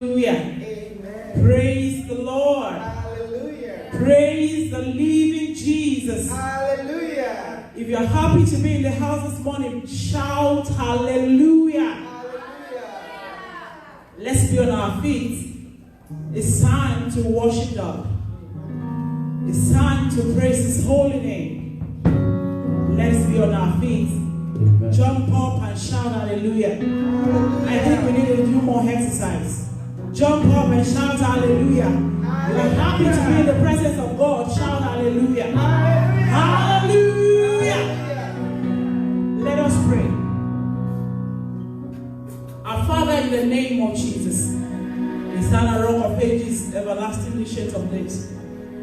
Hallelujah. Amen. Praise the Lord. Hallelujah. Praise the living Jesus. Hallelujah. If you're happy to be in the house this morning, shout hallelujah. Hallelujah. Let's be on our feet. It's time to worship God. It's time to praise His holy name. Let's be on our feet. Amen. Jump up and shout hallelujah. I think we need to do more exercise. Jump up and shout hallelujah. You are happy to be in the presence of God. Shout hallelujah. Hallelujah. Let us pray. Our Father, in the name of Jesus, eternal rock of ages, everlasting ancient of days,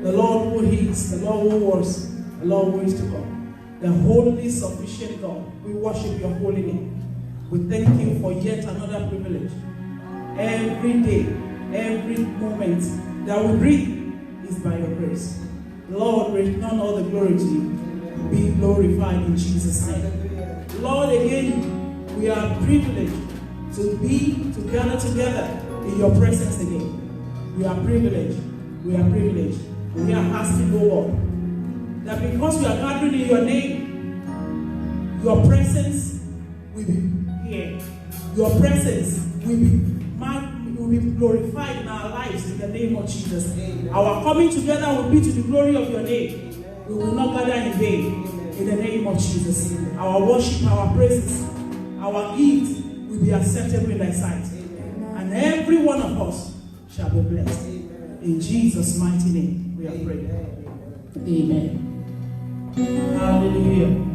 the Lord who is, the Lord who was, the Lord who is to come, the holy, sufficient God. We worship your holy name. We thank you for yet another privilege. Every day, every moment that we breathe is by your grace. Lord, return all the glory to you. Be glorified in Jesus' name. Lord, again, we are privileged to be together in your presence again. We are privileged. We are privileged. We are asking, O Lord, that because we are gathering in your name, your presence will be here. Your presence will be glorified in our lives in the name of Jesus. Amen. Our coming together will be to the glory of your name. Amen. We will not gather in vain. Amen. In the name of Jesus. Amen. Our worship, our praises, our gifts will be acceptable in thy sight. Amen. And every one of us shall be blessed. Amen. In Jesus' mighty name we are praying. Amen. Hallelujah.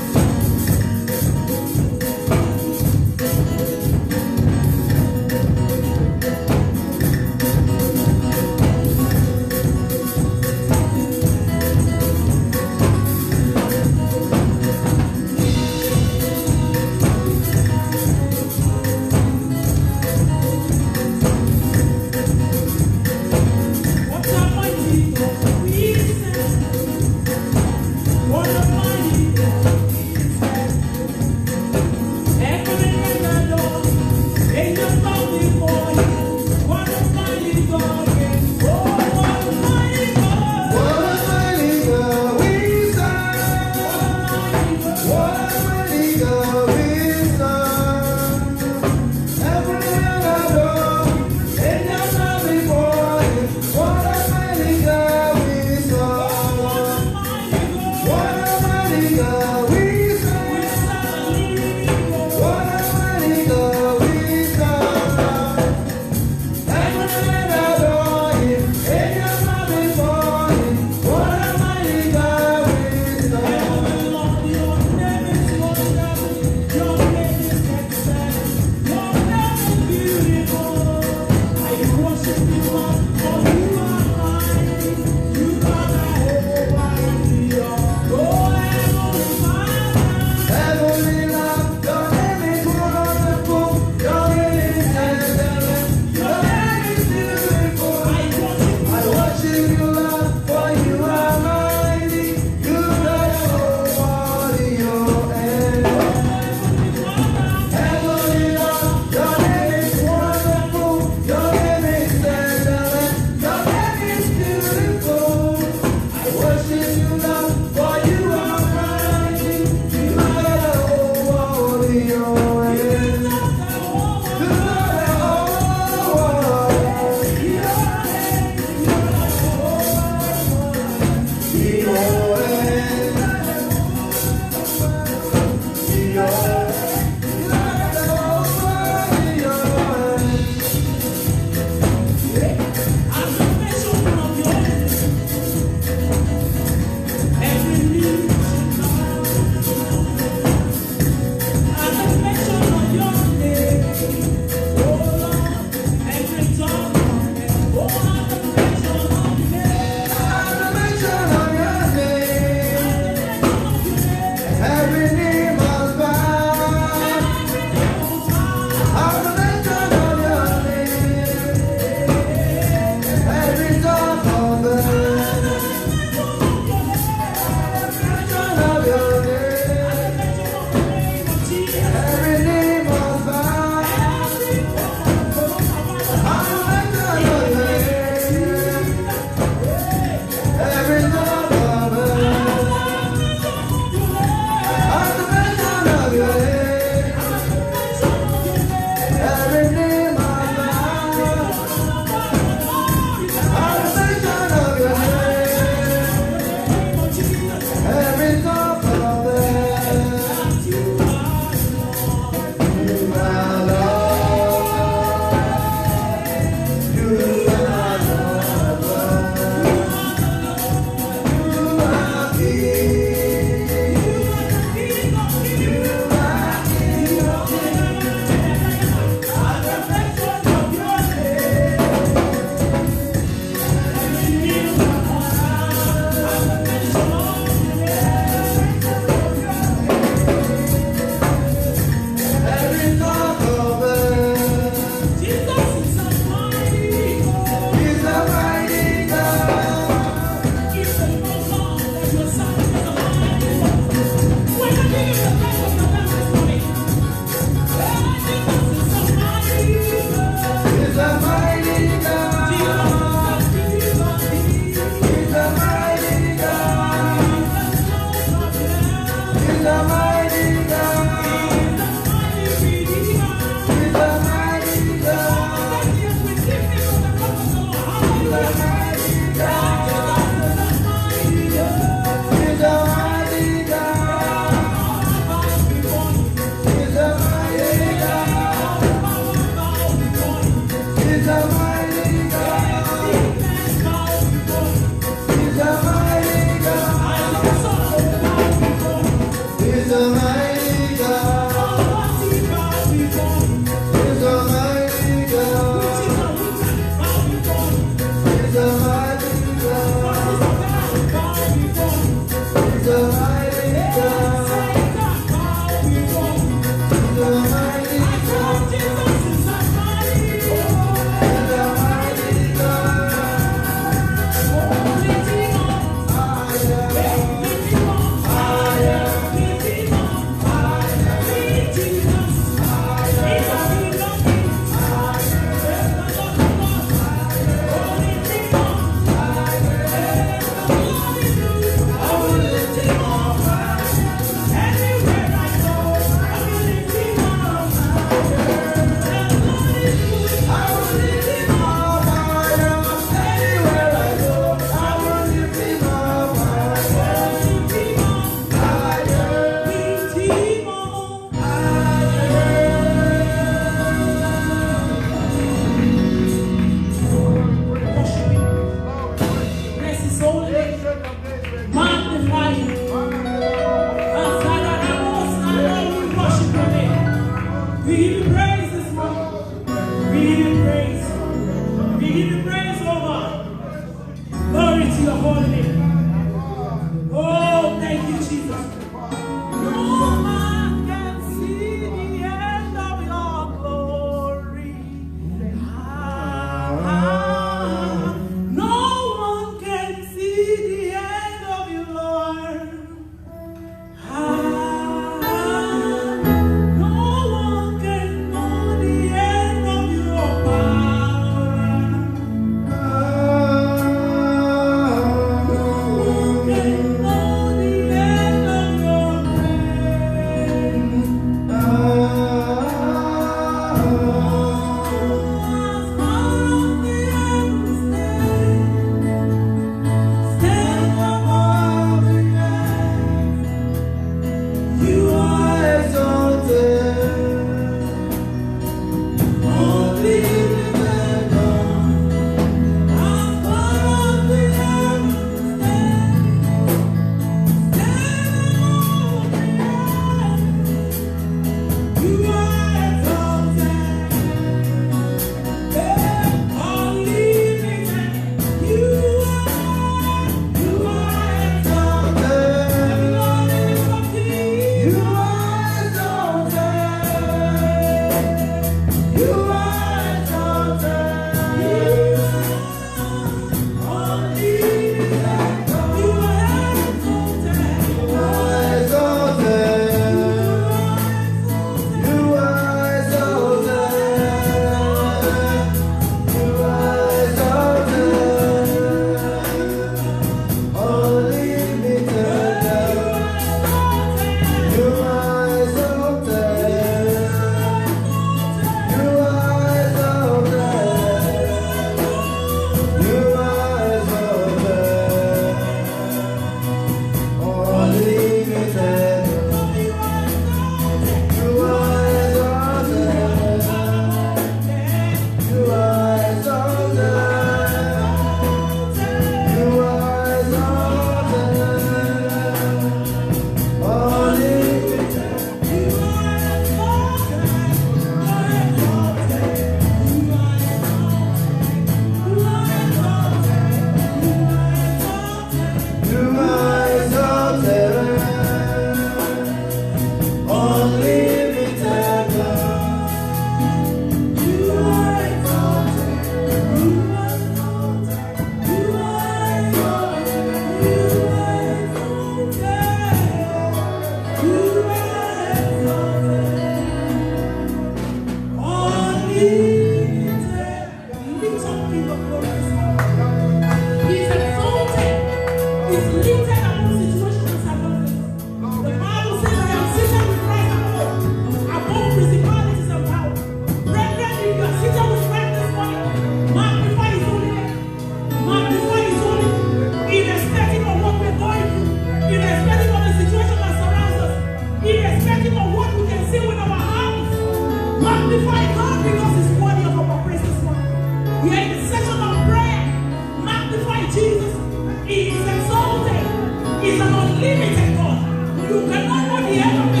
is an unlimited God. You cannot know the end of the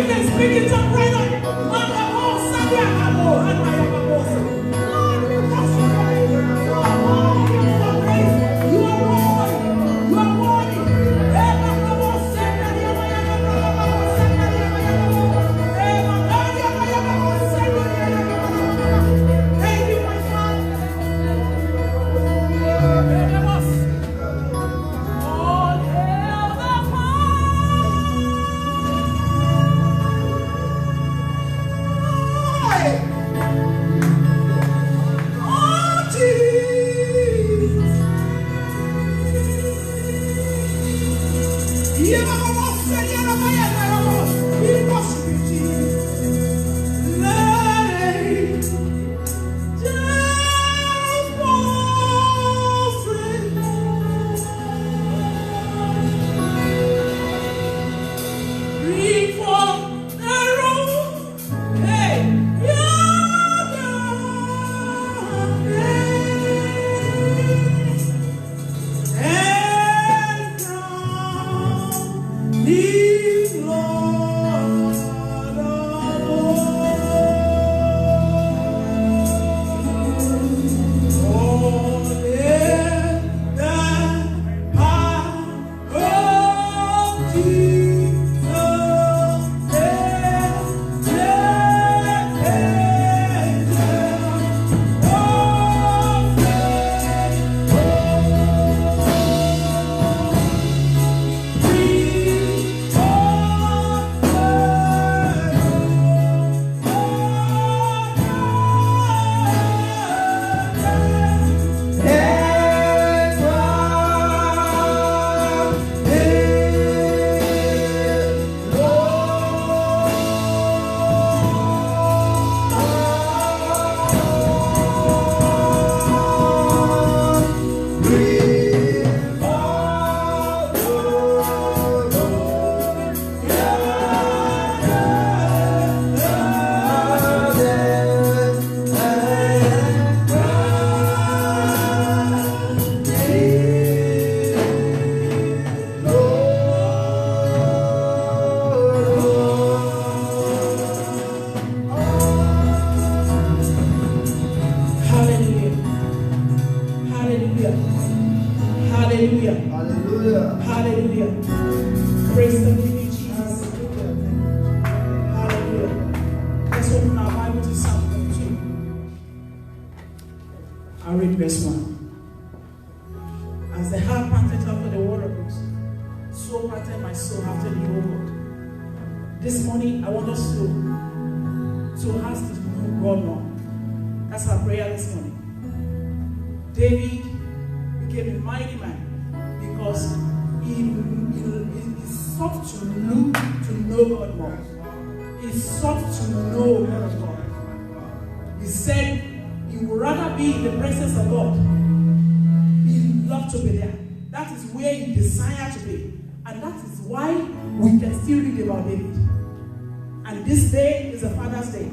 you can speak it up right now. Lord, we worship you. You are worthy for praise. You are worthy. You are worthy. Thank you, my Father. All hail the Father. Oh, Jesus. We worship you, Jesus. Let just fall free. Bring forth the room. Hey, you're and crown the Lord of all in the power of Jesus and Hallelujah. Hallelujah. Hallelujah. Hallelujah. Hallelujah. Praise the living Jesus. Hallelujah. Let's open our Bible to Psalm 22. I'll read verse 1. As the hart panted after the water brooks, so panted my soul after the O God. This morning, I want us to ask to know God more. That's our prayer this morning. David became a mighty man because he sought to know God more. He sought to know God. He said he would rather be in the presence of God. He loved to be there. That is where he desired to be. And that is why we can still read about David. And this day is a Father's Day.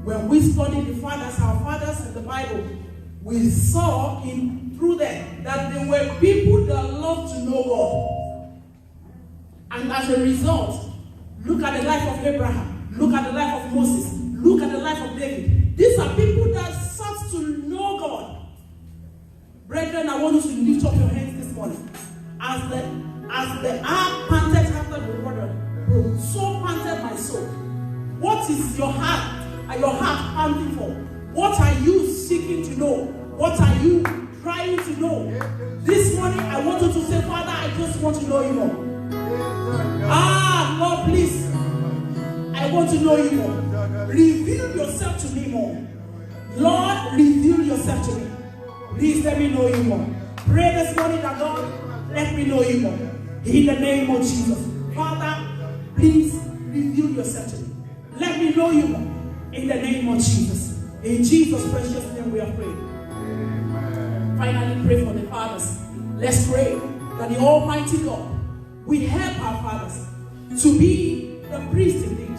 When we study the fathers, our fathers in the Bible, we saw through them that they were people that loved to know God. And as a result, look at the life of Abraham, look at the life of Moses, look at the life of David. These are people that sought to know God. Brethren, I want you to lift up your hands this morning. As the ark panted after the water, so panted my soul. What is your heart? Are your heart panting for? What are you seeking to know? What are you trying to know? This morning, I want you to say, Father, I just want to know you more. Lord, please. I want to know you more. Reveal yourself to me more. Lord, reveal yourself to me. Please let me know you more. Pray this morning that God, let me know you more. In the name of Jesus. Father, please reveal yourself to me. Let me know you more. In the name of Jesus. In Jesus' precious name we are praying. Finally, pray for the fathers. Let's pray that the Almighty God will help our fathers to be the priest indeed.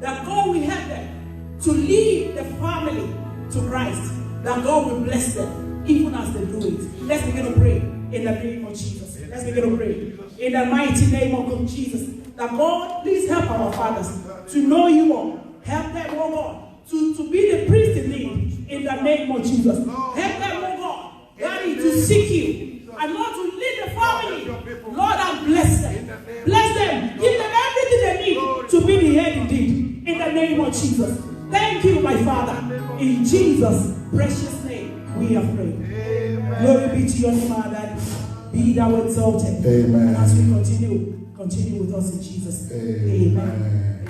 That God will help them to lead the family to Christ. That God will bless them even as they do it. Let's begin to pray in the name of Jesus. Let's begin to pray in the mighty name of Jesus. That God, please help our fathers to know you more. Help them, oh God, to be the priest in need in the name of Jesus. Help them, oh God, Daddy, to seek you and Lord, to lead the family. Lord, and bless them. Bless them. Give them everything they need to be the head indeed in the name of Jesus. Thank you, my Father. In Jesus' precious name, we have prayed. Glory be to your name, our Daddy. Be thou exalted. Amen. And as we continue with us in Jesus' name. Amen.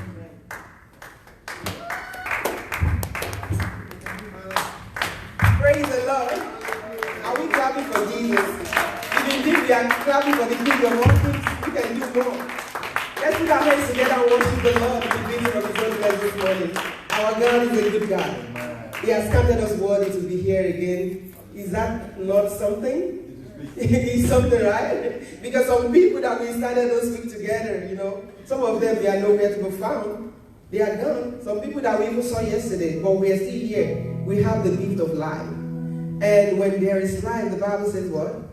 Praise the Lord. Are we clapping for Jesus? If indeed we are clapping for the King of all things, we can do more. Let's put our hands together and worship the Lord in the beginning of His holiness this morning. Our God is a good God. He has counted us worthy to be here again. Is that not something? It's something, right? Because some people that we started this week together, you know, some of them, they are nowhere to be found. They are gone. Some people that we even saw yesterday, but we are still here. We have the gift of life. And when there is life, the Bible says what?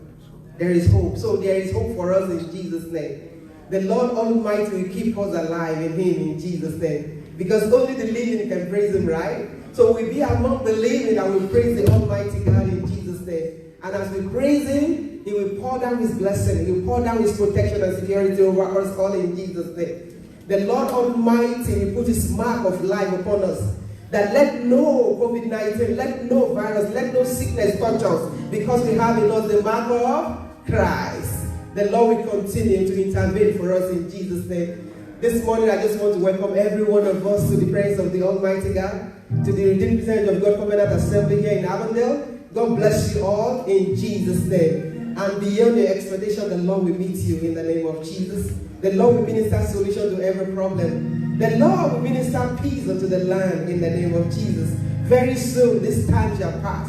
There is hope. So there is hope for us in Jesus' name. The Lord Almighty will keep us alive in Him in Jesus' name. Because only the living can praise Him, right? So we'll be among the living and we'll praise the Almighty God in Jesus' name. And as we praise Him, He will pour down His blessing. He will pour down His protection and security over us all in Jesus' name. The Lord Almighty will put His mark of life upon us. That let no COVID-19, let no virus, let no sickness touch us. Because we have in us the mark of Christ. The Lord will continue to intervene for us in Jesus' name. This morning I just want to welcome every one of us to the presence of the Almighty God. To the redeemed presence of God Covenant Assembly here in Avondale. God bless you all in Jesus' name. And beyond your expectation, the Lord will meet you in the name of Jesus. The Lord will minister solution to every problem. The Lord will minister peace unto the land in the name of Jesus. Very soon, this time shall pass.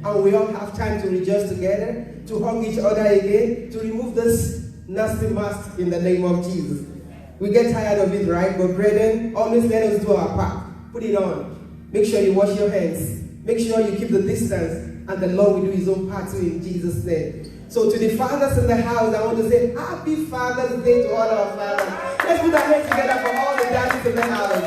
And we all have time to rejoice together, to hug each other again, to remove this nasty mask in the name of Jesus. We get tired of it, right? But brethren, always let us do our part. Put it on. Make sure you wash your hands. Make sure you keep the distance. And the Lord will do His own part too in Jesus' name. So to the fathers in the house, I want to say Happy Father's Day to all our fathers. Let's put our hands together for all the daddies in the house.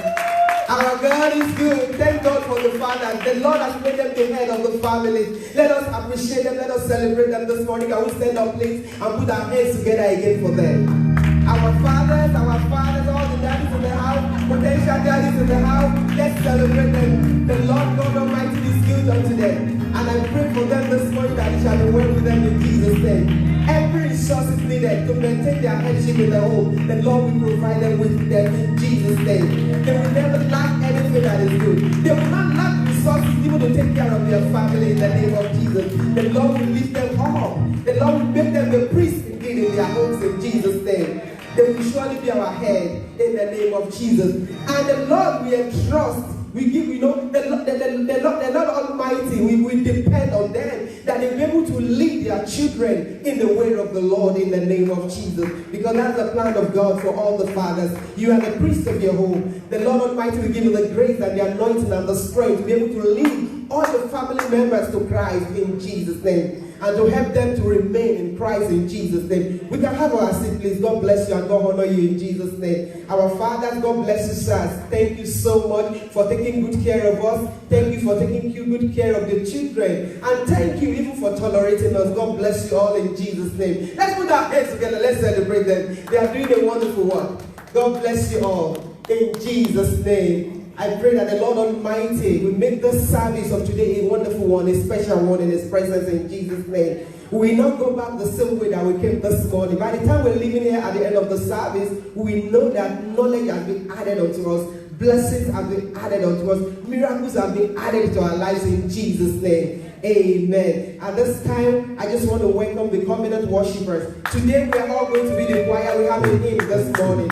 Our God is good. Thank God for the fathers. The Lord has made them the head of the family. Let us appreciate them. Let us celebrate them this morning. Can we stand up, please, and put our hands together again for them? Our fathers, all the daddies in the house, potential daddies in the house, let's celebrate them. The Lord God Almighty is good unto them. And I pray for them this morning that it shall be well with them in Jesus' name. Every resource is needed to maintain their headship in the home. The Lord will provide them with them in Jesus' name. They will never lack anything that is good. They will not lack resources even to take care of their family in the name of Jesus. The Lord will lift them up. The Lord will make them the priests indeed in their homes in Jesus' name. They will surely be our head in the name of Jesus. And the Lord we entrust. We give, you know, the Lord Almighty, we depend on them, that they will be able to lead their children in the way of the Lord in the name of Jesus. Because that's the plan of God for all the fathers. You are the priest of your home. The Lord Almighty will give you the grace and the anointing and the strength to be able to lead all the family members to Christ in Jesus' name. And to help them to remain in Christ in Jesus' name. We can have our seat, please. God bless you and God honor you in Jesus' name. Our fathers, God bless you, sirs. Thank you so much for taking good care of us. Thank you for taking good care of the children. And thank you even for tolerating us. God bless you all in Jesus' name. Let's put our hands together. Let's celebrate them. They are doing a wonderful work. God bless you all in Jesus' name. I pray that the Lord Almighty will make this service of today a wonderful one, a special one in His presence in Jesus' name. We will not go back the same way that we came this morning. By the time we're leaving here at the end of the service, we know that knowledge has been added unto us, blessings have been added unto us, miracles have been added to our lives in Jesus' name. Amen. At this time, I just want to welcome the covenant worshipers. Today we are all going to be the choir. We have a hymn this morning.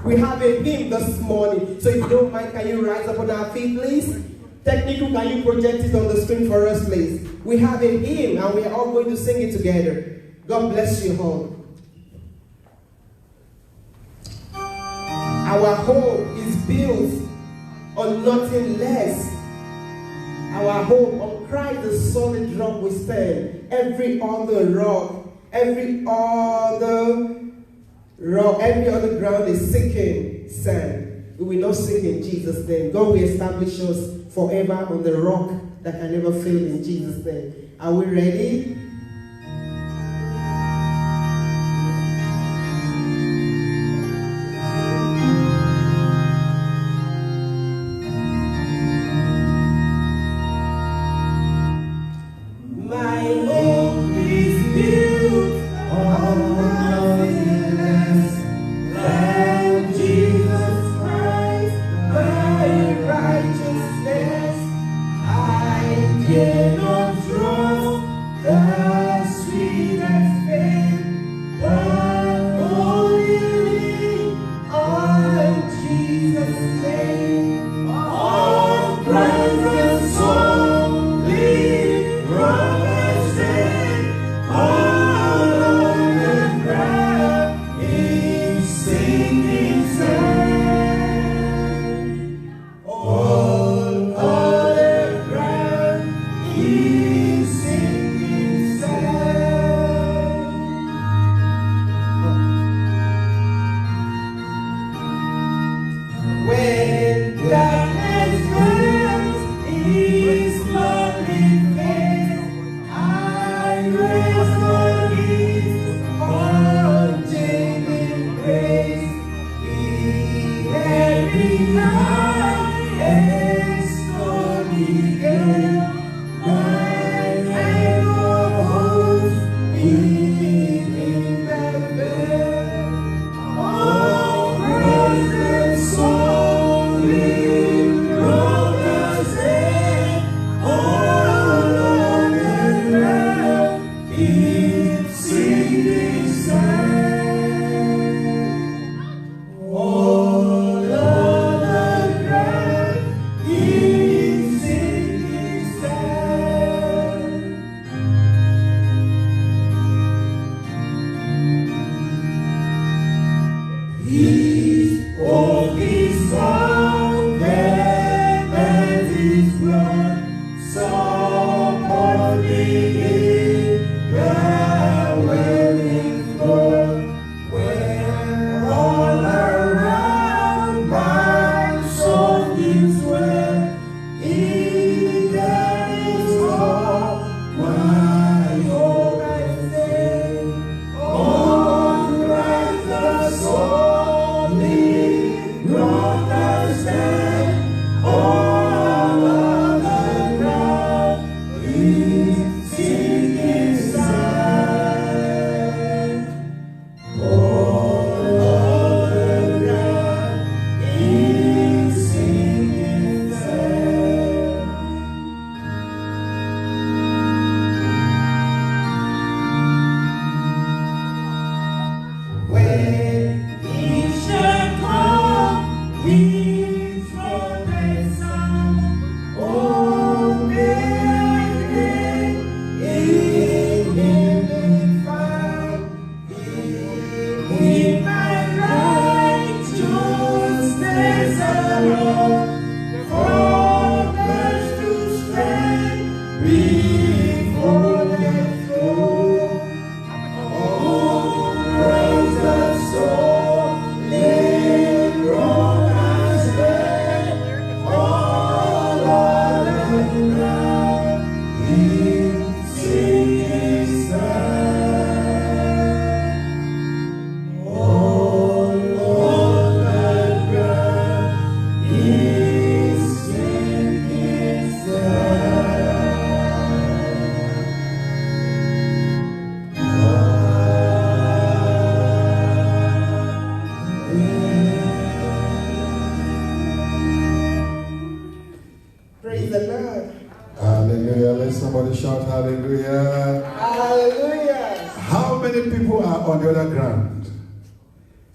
We have a hymn this morning. So if you don't mind, can you rise up on our feet, please? Technical, can you project it on the screen for us, please? We have a hymn and we are all going to sing it together. God bless you all. Our hope is built on nothing less. Our hope on Christ, the solid rock we stand. Every other rock, every other ground is sinking sand. We will not sink in Jesus' name. God will establish us forever on the rock that can never fail in Jesus' name. Are we ready?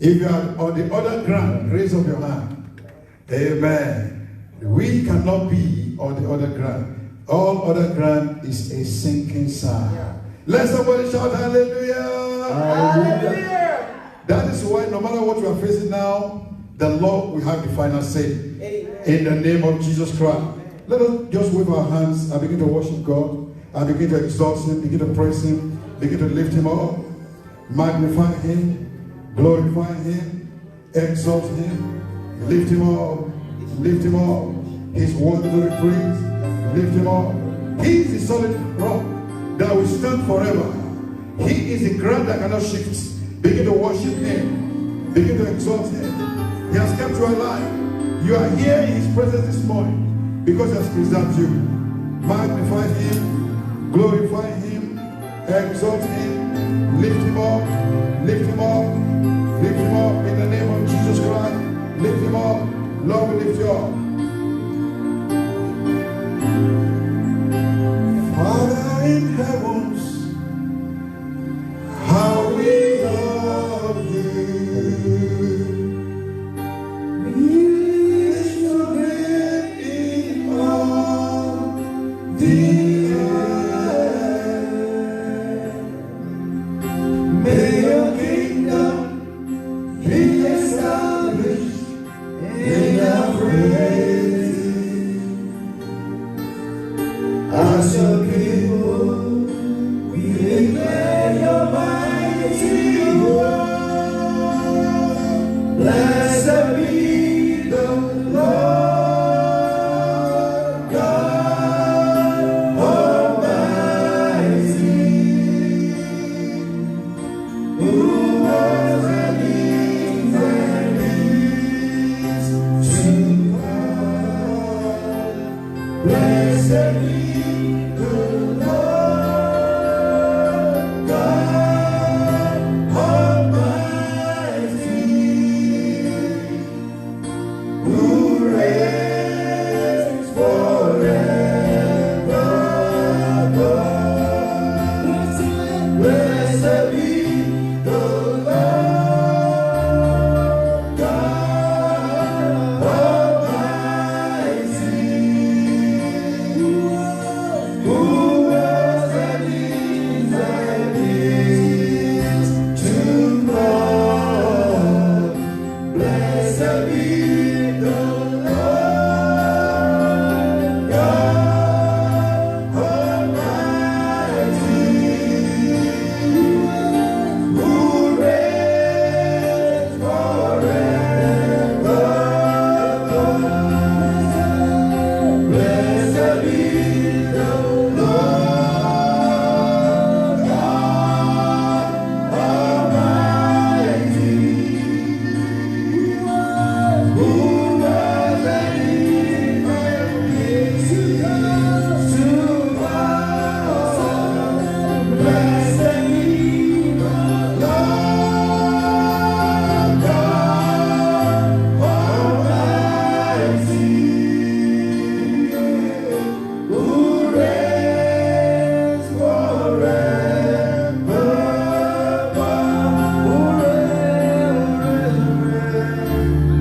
If you are on the other ground, raise up your hand. Amen. We cannot be on the other ground. All other ground is a sinking sand. Let somebody shout hallelujah. Hallelujah. That is why no matter what you are facing now, the Lord will have the final say. Amen. In the name of Jesus Christ. Let us just wave our hands and begin to worship God and begin to exalt Him, begin to praise Him, begin to lift Him up, magnify Him, glorify Him, exalt Him. Lift him up. Lift him up. He's worthy to be praised. Lift him up. He is the solid rock that will stand forever. He is the ground that cannot shift. Begin to worship him. Begin to exalt him. He has kept you alive. You are here in his presence this morning because he has preserved you. Magnify him. Glorify him. Exalt him. Lift him up. Lift him up. Lift him up in the name of Jesus Christ. Lift him up. Lord, we lift you up. Father in heavens, how we love you. We lift your name in all the earth. May your kingdom be established in our praise. As your people, we declare your mighty word. Blessed be the Lord God Almighty, who was and is to come. Blessed be the Lord God Almighty, who reigns forever. Blessed be the Lord God Almighty, who was and is to come. Blessed be the Lord God Almighty, who reigns forever. Blessed be the Lord God Almighty, who was and is to come. Blessed be the Lord God Almighty, who reigns forever.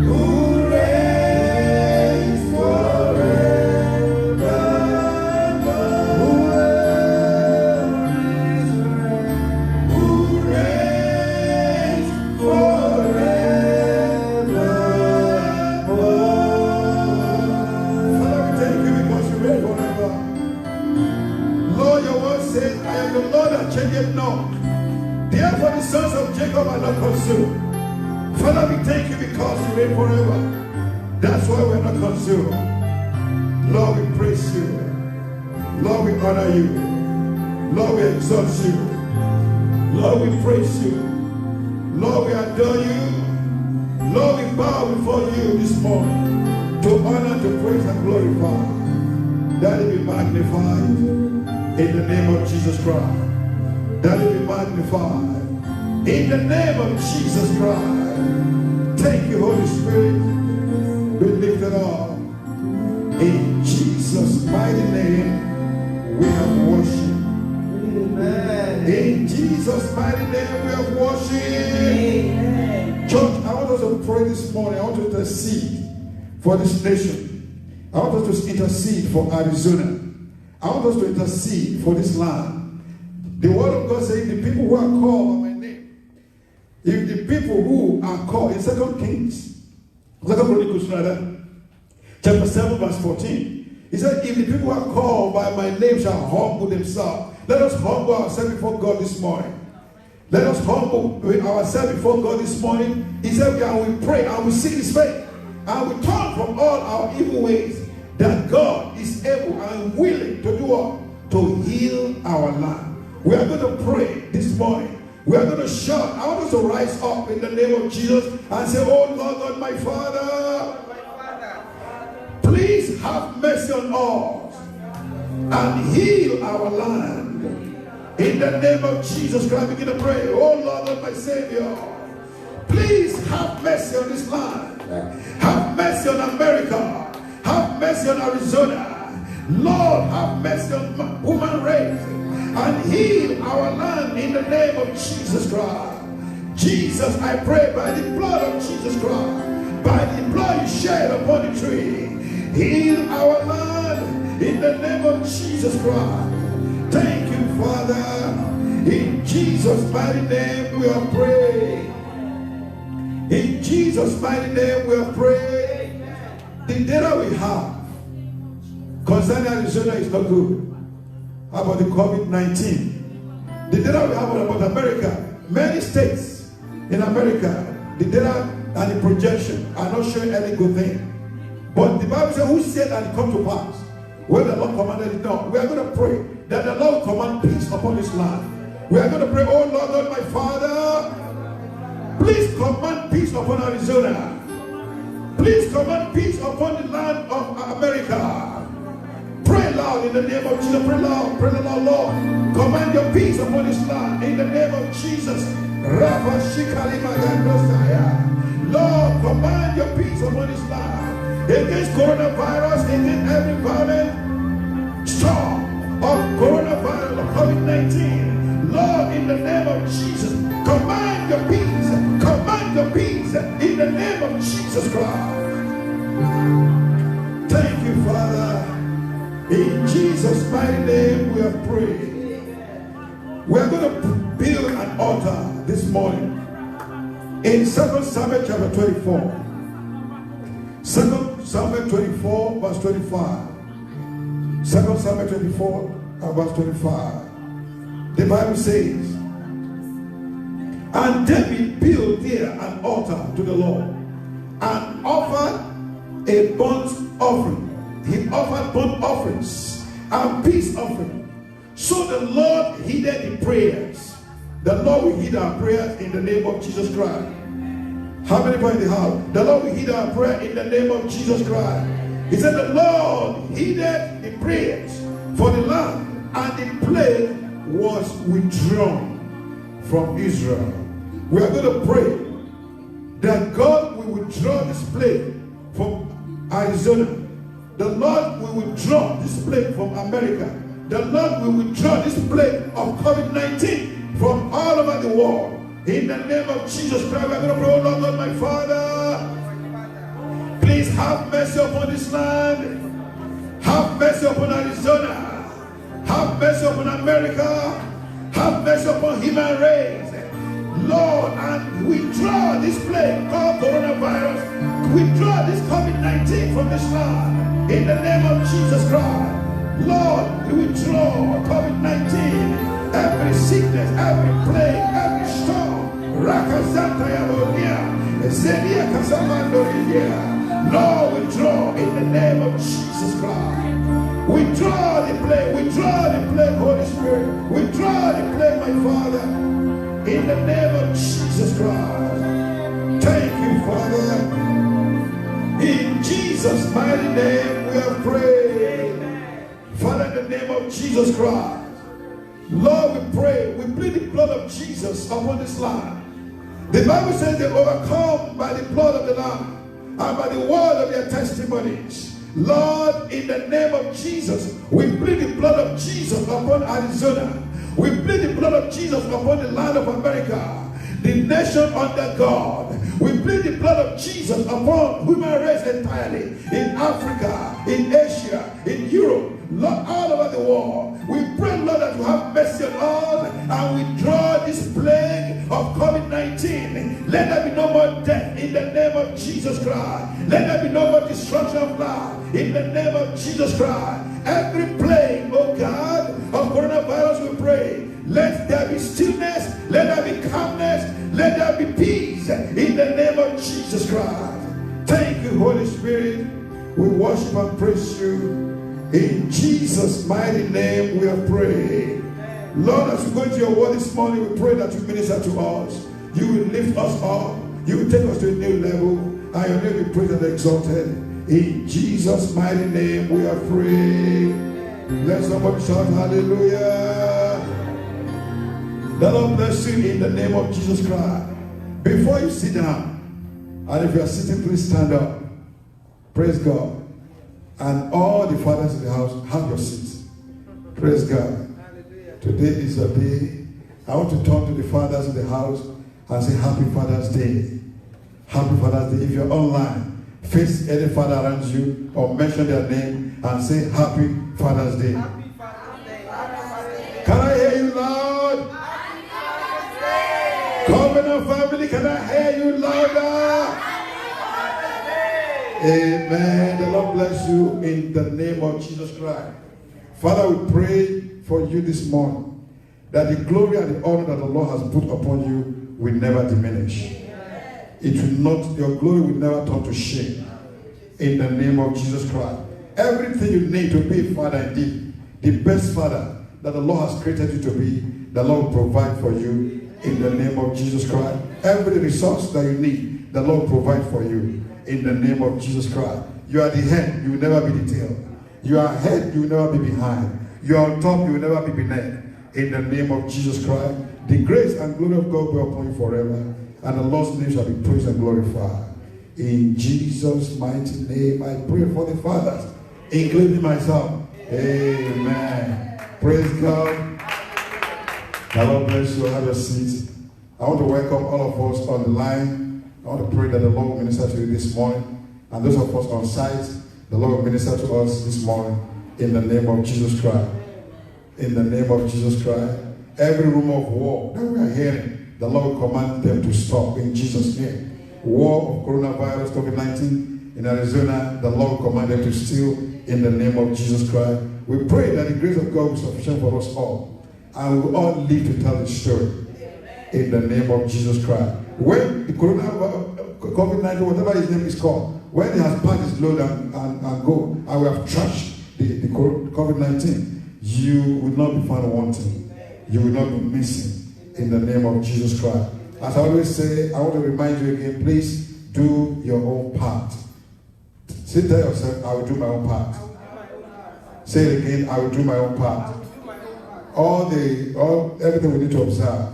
Who reigns forever. Who reigns forever. Father, we thank you because you reign forever. Lord, your word says, I am the Lord that changeth not. Therefore the sons of Jacob are not consumed. Father, we thank you because you reign forever. That's why we're not consumed. Lord, we praise you. Lord, we honor you. Lord, we exalt you. Lord, we praise you. Lord, we adore you. Lord, we bow before you this morning to honor, to praise, and glorify. That it be magnified in the name of Jesus Christ. That it be magnified in the name of Jesus Christ. Thank you, Holy Spirit. Be lifted up. In Jesus' mighty name, we have worship. Amen. In Jesus' mighty name, we have worship. Church, I want us to pray this morning. I want to intercede for this nation. I want us to intercede for Arizona. I want us to intercede for this land. The word of God says, the people who are called by my name, if the people who are called, in 2 Kings, 2 Chronicles rather, chapter 7 verse 14, he said, if the people who are called by my name shall humble themselves. Let us humble ourselves before God this morning. Let us humble ourselves before God this morning. He said, we pray and we seek his face. and we turn from all our evil ways, that God is able and willing to do what? To heal our land. We are going to pray this morning. We are going to shout. I want us to rise up in the name of Jesus and say, oh Lord God, my Father, please have mercy on us and heal our land. In the name of Jesus Christ, begin to pray. Oh Lord God, my Savior, please have mercy on this land. Have mercy on America. Have mercy on Arizona. Lord, have mercy on human race and heal our land in the name of Jesus Christ. Jesus, I pray by the blood of Jesus Christ, by the blood you shed upon the tree, heal our land in the name of Jesus Christ. Thank you, Father. In Jesus' mighty name we are praying. In Jesus' mighty name we are praying. The data we have concerning Arizona is not good. How about the COVID-19? The data we have about America, many states in America, the data and the projection are not showing any good thing. But the Bible says, who said and it come to pass? When the Lord commanded it not. We are going to pray that the Lord command peace upon this land. We are going to pray, oh Lord God, my Father, please command peace upon Arizona. Please command peace upon the land of America. Pray loud in the name of Jesus. Pray loud, Lord. Command your peace upon this land in the name of Jesus. Lord, command your peace upon this land against coronavirus, against every violent storm of coronavirus, of COVID-19. Lord, in the name of Jesus, command your peace. Command your peace in the name of Jesus Christ. Thank you, Father. In Jesus' mighty name we have prayed. We are going to build an altar this morning in 2 Samuel chapter 24. 2 Samuel 24 verse 25. 2 Samuel 24 verse 25. The Bible says, and David built there an altar to the Lord and offered a burnt offering. He offered burnt offerings and peace offering. So the Lord heeded the prayers. The Lord will heed our prayers in the name of Jesus Christ. How many people in the house? The Lord will heed our prayer in the name of Jesus Christ. He said the Lord heeded the prayers for the land, and the plague was withdrawn from Israel. We are going to pray that God will withdraw this plague from Arizona. The Lord will withdraw this plague from America. The Lord will withdraw this plague of COVID-19 from all over the world. In the name of Jesus Christ, we are going to pray, oh Lord God, my Father, please have mercy upon this land. Have mercy upon Arizona. Have mercy upon America. Have mercy upon human race. Lord, and withdraw this plague called coronavirus. Withdraw this COVID-19 from this land. In the name of Jesus Christ. Lord, we withdraw COVID-19. Every sickness, every plague, every storm. Lord, withdraw in the name of Jesus Christ. Withdraw the plague, Holy Spirit. Withdraw the plague, my Father. In the name of Jesus Christ. Thank you, Father. In Jesus' mighty name we have prayed. Father, in the name of Jesus Christ. Lord, we pray, we plead the blood of Jesus upon this land. The Bible says they overcome by the blood of the Lamb and by the word of their testimonies. Lord, in the name of Jesus, we plead the blood of Jesus upon Arizona. We plead the blood of Jesus upon the land of America, the nation under God. We plead the blood of Jesus upon human race entirely, in Africa, in Asia, in Europe, Lord, all over the world. We pray, Lord, that you have mercy on us and withdraw this plague of COVID-19. Let there be no more death in the name of Jesus Christ. Let there be no more destruction of life in the name of Jesus Christ. Every plague, oh God, of coronavirus, we pray, let there be stillness, let there be calmness, let there be peace in the name of Jesus Christ. Thank you, Holy Spirit. We worship and praise you. In Jesus' mighty name we have prayed. Lord, as we go into your word this morning, we pray that you minister to us. You will lift us up. You will take us to a new level. And your name will be praised and exalted. In Jesus' mighty name we have prayed. Let somebody shout hallelujah. The Lord bless you in the name of Jesus Christ. Before you sit down, and if you are sitting, please stand up. Praise God. And all the fathers in the house, have your seats. Praise God. Today is a day. I want to turn to the fathers in the house and say Happy Father's Day. Happy Father's Day. If you're online, face any father around you or mention their name and say Happy Father's Day. Happy Father's Day. Happy Father's Day. Can I hear you loud? Happy Father's Day. Covenant family, can I hear you louder? Amen. The Lord bless you in the name of Jesus Christ. Father, we pray for you this morning that the glory and the honor that the Lord has put upon you will never diminish. It will not, your glory will never turn to shame. In the name of Jesus Christ. Everything you need to be a father indeed, the best father that the Lord has created you to be, the Lord will provide for you in the name of Jesus Christ. Every resource that you need, the Lord will provide for you in the name of Jesus Christ. You are the head, you will never be the tail. You are head, you will never be behind. You are on top, you will never be beneath. In the name of Jesus Christ, the grace and glory of God will be upon you forever, and the Lord's name shall be praised and glorified. In Jesus' mighty name, I pray for the fathers, including myself. Amen. Praise God. The Lord bless you. Have your seats. I want to welcome all of us on the line. I want to pray that the Lord will minister to you this morning. And those of us on site, the Lord will minister to us this morning in the name of Jesus Christ. In the name of Jesus Christ. Every rumor of war that we are hearing, the Lord will command them to stop in Jesus' name. War of coronavirus, COVID-19 in Arizona, the Lord will command them to still in the name of Jesus Christ. We pray that the grace of God will be sufficient for us all. And we will all live to tell the story in the name of Jesus Christ. When the COVID-19, whatever his name is called, when it has passed its load and go, and we have trashed the COVID-19, you will not be found wanting. You will not be missing in the name of Jesus Christ. As I always say, I want to remind you again, please do your own part. Say, tell yourself, I will do my own part. Say it again, I will do my own part. Everything we need to observe,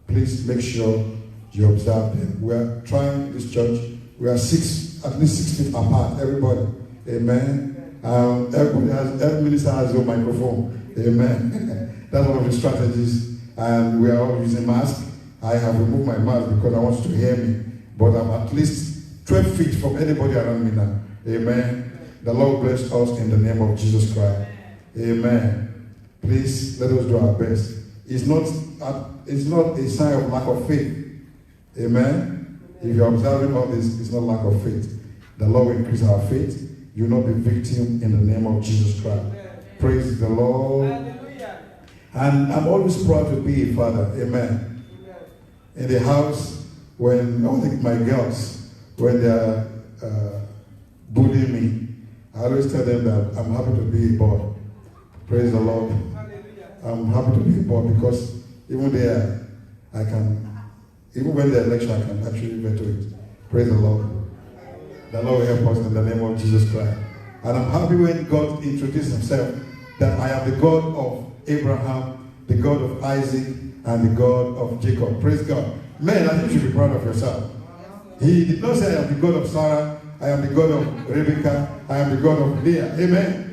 please make sure you observe them. We are trying in this church. We are at least 6 feet apart, everybody. Amen. Every minister has your microphone. Amen. That's one of the strategies. And we are all using masks. I have removed my mask because I want you to hear me. But I'm at least 12 feet from anybody around me now. Amen. The Lord bless us in the name of Jesus Christ. Amen. Please let us do our best. It's not a sign of lack of faith. Amen. If you're observing all this, it's not lack of faith. The Lord will increase our faith. You will not be victim in the name of Jesus Christ. Praise the Lord. Hallelujah. And I'm always proud to be a father. Amen. In the house, when I think my girls, when they are bullying me, I always tell them that I'm happy to be a boy. Praise the Lord. I'm happy to be a boy because even there, even when the election, I can actually veto it. Praise the Lord. The Lord will help us in the name of Jesus Christ. And I'm happy when God introduced himself that I am the God of Abraham, the God of Isaac, and the God of Jacob. Praise God. Men, I think you should be proud of yourself. He did not say I am the God of Sarah, I am the God of Rebecca, I am the God of Leah. Amen.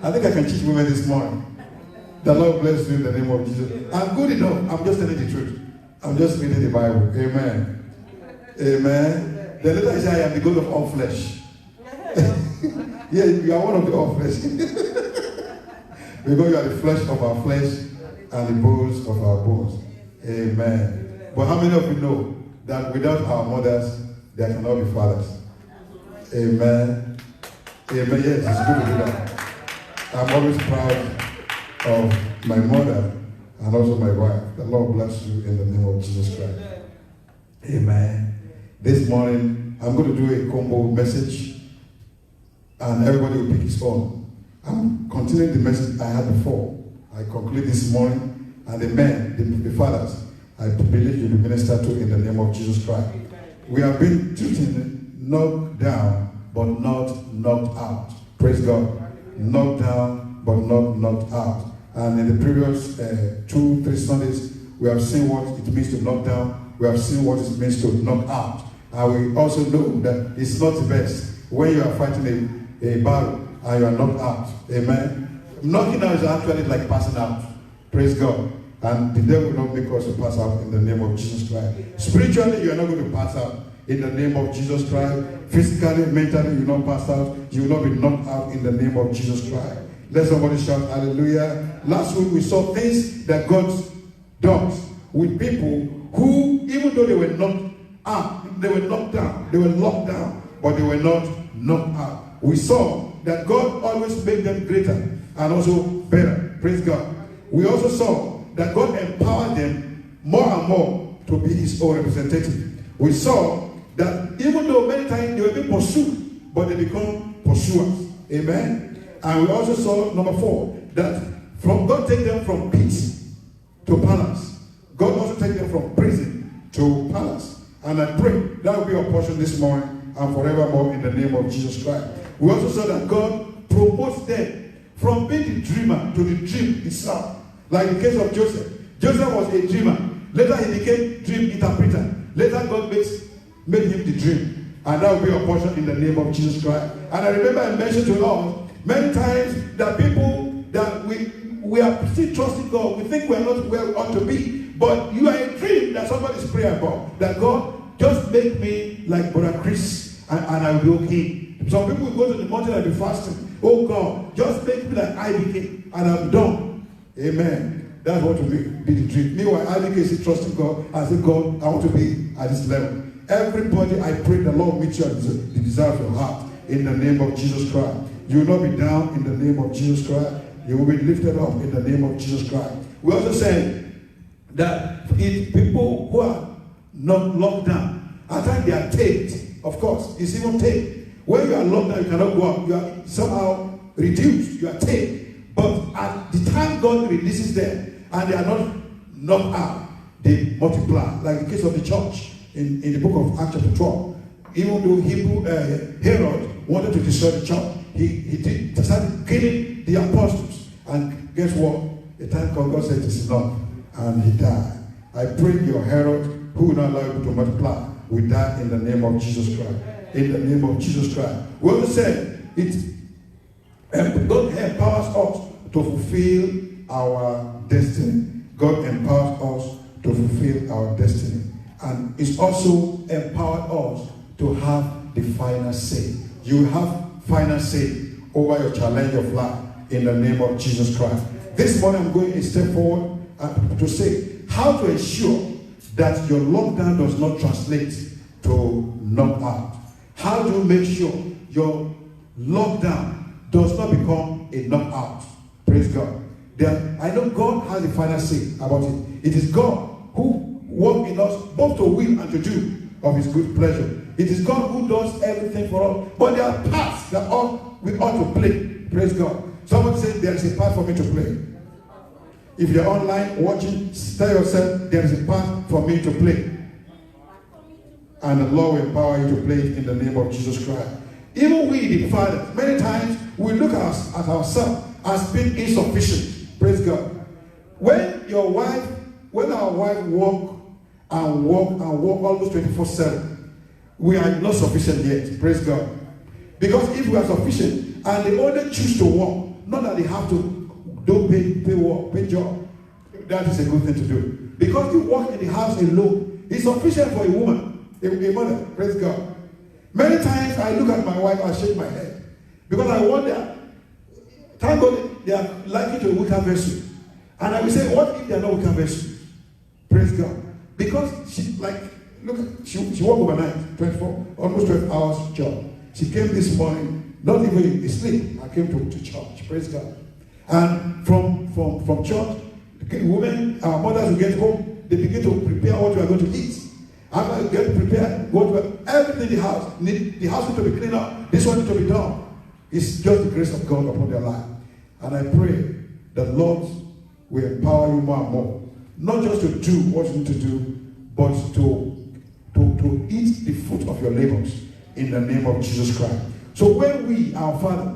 I think I can teach women this morning. The Lord bless you in the name of Jesus. I'm good enough. I'm just telling the truth. I'm just reading the Bible. Amen. Amen. The letter is I am the God of all flesh. Yeah, you are one of the all flesh. Because you are the flesh of our flesh and the bones of our bones. Amen. But how many of you know that without our mothers, there cannot be fathers? Amen. Amen. Yes, it's good to do that. I'm always proud of my mother and also my wife. The Lord bless you in the name of Jesus Christ. Amen. This morning, I'm going to do a combo message, and everybody will pick his own. I'm continuing the message I had before. I conclude this morning, and the men, the fathers, I believe you'll be ministered to in the name of Jesus Christ. We have been teaching knocked down, but not knocked out. Praise God. Knocked down, but not knocked out. And in the previous 2-3 Sundays, we have seen what it means to knock down. We have seen what it means to knock out. And we also know that it's not the best when you are fighting a battle and you are knocked out. Amen. Knocking out is actually like passing out. Praise God. And the devil will not make us to pass out in the name of Jesus Christ. Spiritually, you are not going to pass out in the name of Jesus Christ. Physically, mentally, you will not pass out. You will not be knocked out in the name of Jesus Christ. Let somebody shout hallelujah. Last week we saw things that God does with people who, even though they were knocked out, they were knocked down, they were locked down, but they were not knocked out. We saw that God always made them greater and also better. Praise God. We also saw that God empowered them more and more to be his own representative. We saw that even though many times they were being pursued, but they become pursuers. Amen. And we also saw, number 4, that from God take them from peace to palace. God also take them from prison to palace. And I pray that will be our portion this morning and forevermore in the name of Jesus Christ. We also saw that God promotes them from being the dreamer to the dream itself. Like the case of Joseph. Joseph was a dreamer. Later he became dream interpreter. Later God made him the dream. And that will be our portion in the name of Jesus Christ. And I remember I mentioned to us many times that people that we are still trusting God. We think we are not where we ought to be. But you are a dream that somebody's praying about. That God, just make me like Brother Chris and I will be okay. Some people will go to the mountain and be fasting. Oh God, just make me like I became and I'm done. Amen. That's what will be the dream. Meanwhile, I became trusting God. I say, God, I want to be at this level. Everybody, I pray the Lord meet you at the desire of your heart. In the name of Jesus Christ. You will not be down in the name of Jesus Christ. You will be lifted up in the name of Jesus Christ. We also say that if people who are not locked down, at times they are tamed. Of course, it's even tamed. When you are locked down, you cannot go out. You are somehow reduced. You are tamed. But at the time God releases them and they are not knocked out, they multiply. Like the case of the church in the book of Acts chapter 12. Even though Herod wanted to destroy the church, he started killing the apostles. And guess what? The time called, God said it's enough. And he died. I pray your Herod, who will not allow you to multiply, will die in the name of Jesus Christ. In the name of Jesus Christ. We also said God empowers us to fulfill our destiny. God empowers us to fulfill our destiny. And it's also empowered us to have the final say. You have final say over your challenge of life in the name of Jesus Christ. This morning I'm going a step forward to say how to ensure that your lockdown does not translate to knock out. How do you make sure your lockdown does not become a knockout? Praise God. I know God has the final say about it. It is God who works in us both to will and to do of his good pleasure. It is God who does everything for us. But there are parts that we ought to play. Praise God. Someone said there is a part for me to play. If you're online watching, tell yourself there is a part for me to play. And the Lord will empower you to play it in the name of Jesus Christ. Even we, the fathers, many times we look at ourselves as being insufficient. Praise God. When our wife walk almost 24/7, we are not sufficient yet. Praise God. Because if we are sufficient and they only choose to walk, not that they have to pay job, that is a good thing to do. Because you walk in the house alone, it's sufficient for a woman, a mother. Praise God. Many times I look at my wife, I shake my head. Because I wonder, thank God they are likely to weaker vessels. And I will say, what if they are not weaker vessels? Praise God. Because she worked overnight, almost 12 hours job. She came this morning, not even asleep. I came to church. Praise God. And from church, women, our mothers will get home, they begin to prepare what we are going to eat. After you get prepared, go to everything in the house. The house needs to be cleaned up. This one needs to be done. It's just the grace of God upon their life. And I pray that Lord will empower you more and more. Not just to do what you need to do, but to eat the fruit of your labors in the name of Jesus Christ. So when we, our Father,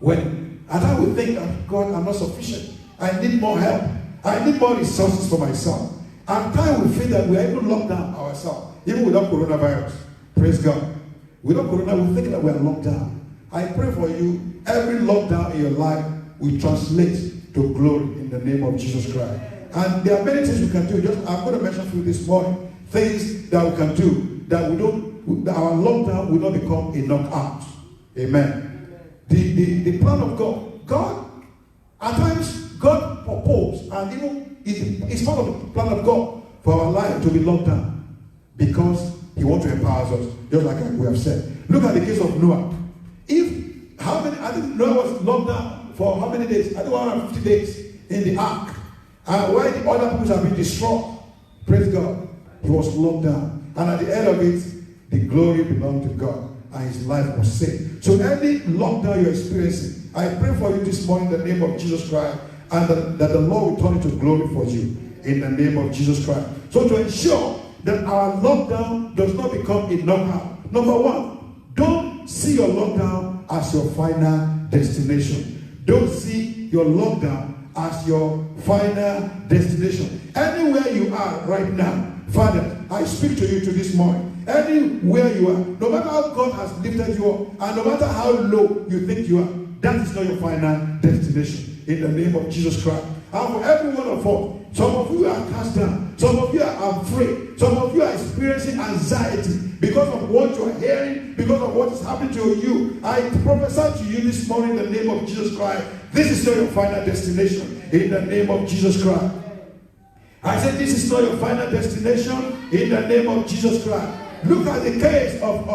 and I will think that God, I'm not sufficient. I need more help. I need more resources for myself. And time will feel that we are even locked down ourselves, even without coronavirus. Praise God. Without corona, we think that we are locked down. I pray for you, every lockdown in your life will translate to glory in the name of Jesus Christ. And there are many things we can do. I'm going to mention for you this morning, things that we can do that that our lockdown will not become a knockout. Amen. The plan of God, at times, God proposed, and even it's part of the plan of God for our life to be locked down because He wants to empower us, just like we have said. Look at the case of Noah. I think Noah was locked down for how many days? I think 150 days in the ark. And while the other people have been destroyed, praise God, he was locked down. And at the end of it, the glory belonged to God, and his life was saved. So any lockdown you're experiencing, I pray for you this morning in the name of Jesus Christ, and that the Lord will turn it to glory for you in the name of Jesus Christ. So to ensure that our lockdown does not become a knockout, number one, don't see your lockdown as your final destination. Don't see your lockdown as your final destination. Anywhere you are right now, Father, I speak to you to this morning. Anywhere you are, no matter how God has lifted you up, and no matter how low you think you are, that is not your final destination. In the name of Jesus Christ. And for every one of us, some of you are cast down, some of you are afraid, some of you are experiencing anxiety because of what you are hearing, because of what is happening to you. I prophesy to you this morning in the name of Jesus Christ. This is not your final destination in the name of Jesus Christ. I said this is not your final destination in the name of Jesus Christ. Look at the case of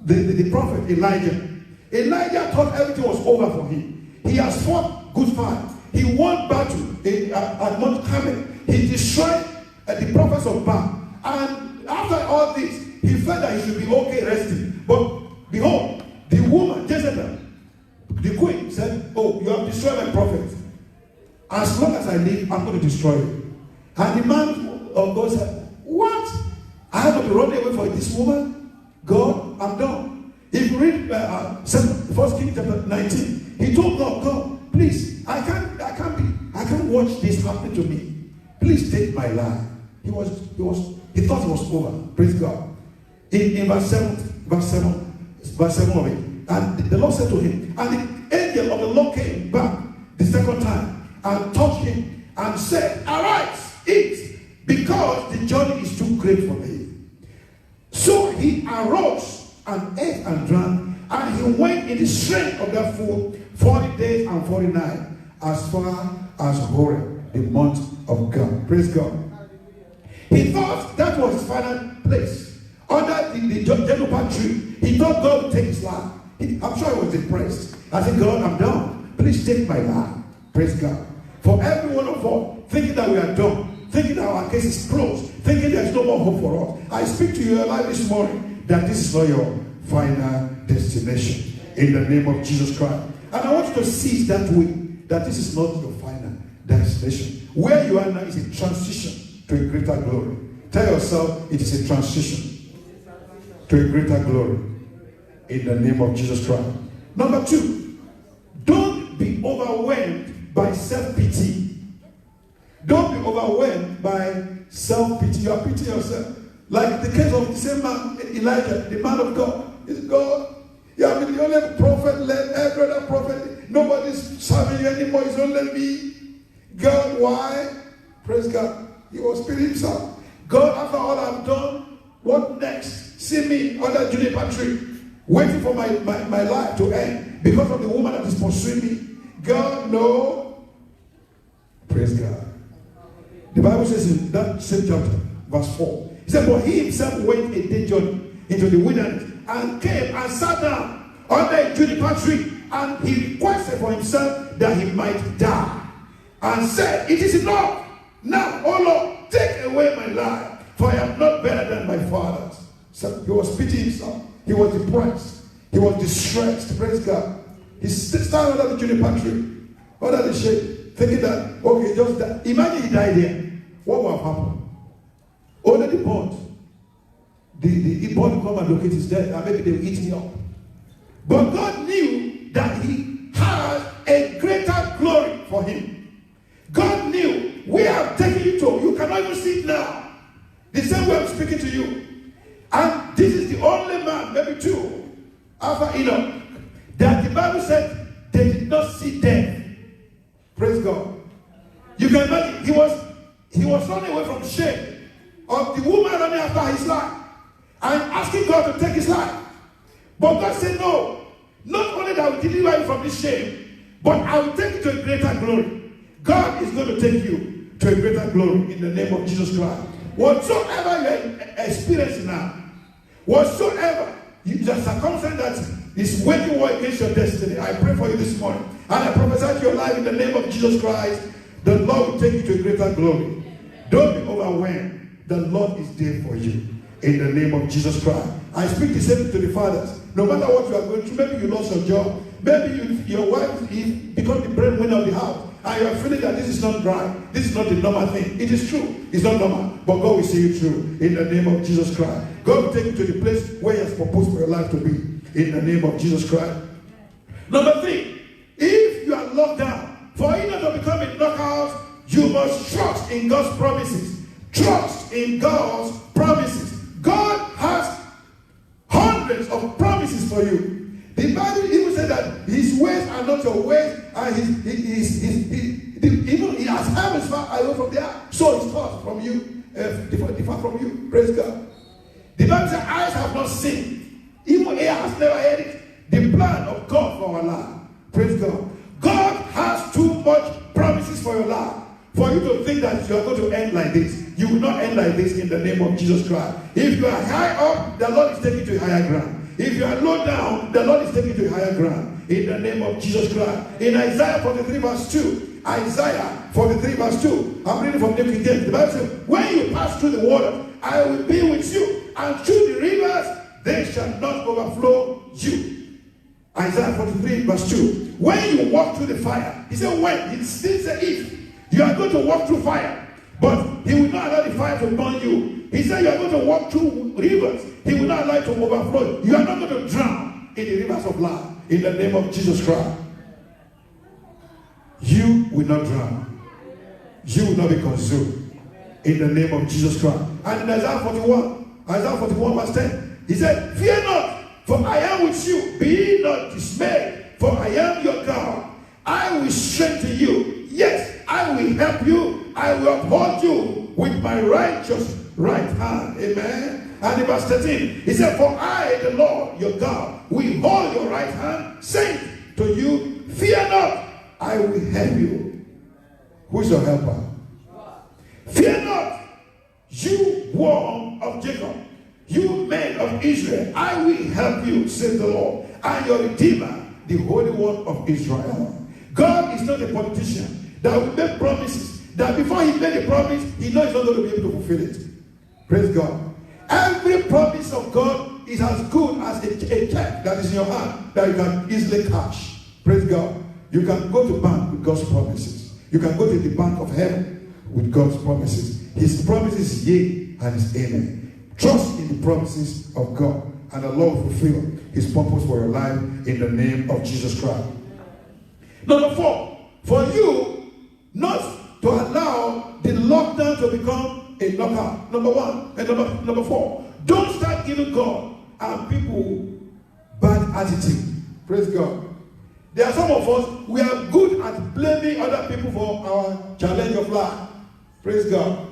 the prophet Elijah. Elijah thought everything was over for him. He has fought good fight. He won battle at Mount Carmel. He destroyed the prophets of Baal. And after all this, he felt that he should be okay resting. But behold, the woman, Jezebel, the queen, said, "Oh, you have destroyed my prophet. As long as I live, I'm going to destroy you." And the man of God said, "What? I have to be running away from this woman? God, I'm done." If you read 1 Kings chapter 19, he told God, "Please, I can't watch this happen to me. Please take my life." He thought it was over. Praise God. In verse 7 of it. And the Lord said to him, and the angel of the Lord came back the second time and touched him and said, "Arise, eat, because the journey is too great for me." So he arose and ate and drank, and he went in the strength of that food 40 days and 40 nights, as far as Horeb, the month of God. Praise God. He thought that was his final place. Under the juniper tree, he thought God would take his life. I'm sure he was depressed. I said, "God, I'm done. Please take my life." Praise God. For every one of us, thinking that we are done, thinking that our case is closed, thinking there's no more hope for us, I speak to your life this morning that this is not your final destination in the name of Jesus Christ. And I want you to see it that way, that this is not your final destination. Where you are now is a transition to a greater glory. Tell yourself it is a transition to a greater glory in the name of Jesus Christ. Number 2, don't be overwhelmed by self-pity. Don't be overwhelmed by self-pity. You are pitying yourself. Like the case of the same man, Elijah, the man of God. Is God, you have been the only prophet, led every other prophet. Nobody's serving you anymore. It's only me. God, why? Praise God. He was feeling himself. God, after all I've done, what next? See me under juniper tree, waiting for my life to end because of the woman that is pursuing me. God, no. Praise God. The Bible says in that same chapter, verse 4, he said, "But he himself went a day journey into the wilderness and came and sat down under a juniper tree, and he requested for himself that he might die, and said, 'It is enough. Now, oh Lord, take away my life, for I am not better than my fathers. So he was pitying himself. He was depressed. He was distressed. Praise God. He started under the juniper tree, under the shade, thinking that, okay, just that. Imagine he died here. What would have happened? Only the bird. The bird will come and locate his death, and maybe they will eat me up. But God knew that he has a greater glory for him. God knew, we have taken you to, you cannot even see it now. The same way I'm speaking to you. And this is the only man, maybe two, after Enoch, that the Bible said they did not see death. Praise God. You can imagine, he was running away from shame of the woman running after his life and asking God to take his life. But God said, no, not only that I will deliver you from this shame, but I will take you to a greater glory. God is going to take you to a greater glory in the name of Jesus Christ. Whatsoever you are experiencing now, whatsoever the circumstance that is waging war against your destiny, I pray for you this morning. And I prophesy to your life in the name of Jesus Christ, the Lord will take you to a greater glory. Don't be overwhelmed. The Lord is there for you. In the name of Jesus Christ. I speak the same to the fathers. No matter what you are going through, maybe you lost your job, maybe your wife become the breadwinner of the house, and you are feeling that this is not right, this is not the normal thing. It is true, it's not normal, but God will see you through in the name of Jesus Christ. God will take you to the place where He has proposed for your life to be in the name of Jesus Christ. Number 3, if you are locked down, for you not to become a knockout, you must trust in God's promises. Trust in God's promises. God has hundreds of promises for you. The Bible even said that His ways are not your ways, and even He has heavens far away from there, so His thoughts from you, differ from you. Praise God. The Bible says, eyes have not seen, even ear has never heard it, the plan of God for our life. Praise God. God has too much promises for your life for you to think that you are going to end like this. You will not end like this in the name of Jesus Christ. If you are high up, the Lord is taking you to a higher ground. If you are low down, the Lord is taking you to a higher ground in the name of Jesus Christ. In Isaiah 43 verse 2, Isaiah 43 verse 2, I'm reading from the King James. The Bible says, when you pass through the water, I will be with you, and through the rivers, they shall not overflow you. Isaiah 43 verse 2. When you walk through the fire, he said when, he still said if. You are going to walk through fire, but He will not allow the fire to burn you. He said you are going to walk through rivers. He will not allow it to overflow. You are not going to drown in the rivers of life in the name of Jesus Christ. You will not drown. You will not be consumed in the name of Jesus Christ. And in Isaiah 41 verse 10, he said, fear not, for I am with you. Be not dismayed, for I am your God. I will strengthen you. Yes, I will help you. I will uphold you with my righteous right hand. Amen. And in verse 13, he said, for I, the Lord, your God, will hold your right hand, saying to you, fear not, I will help you. Who is your helper? Fear not, you worm of Jacob, you men of Israel, I will help you, says the Lord, and your Redeemer, the Holy One of Israel. God is not a politician that will make promises that before He made a promise, He knows He's not going to be able to fulfill it. Praise God. Every promise of God is as good as a check that is in your hand that you can easily cash. Praise God. You can go to bank with God's promises. You can go to the bank of heaven with God's promises. His promises is yea and His amen. Trust in the promises of God, and the Lord will fulfill His purpose for your life in the name of Jesus Christ. Number 4, for you not to allow the lockdown to become a knockout. Number 1. And number 4, don't start giving God and people bad attitude. Praise God. There are some of us, we are good at blaming other people for our challenge of life. Praise God.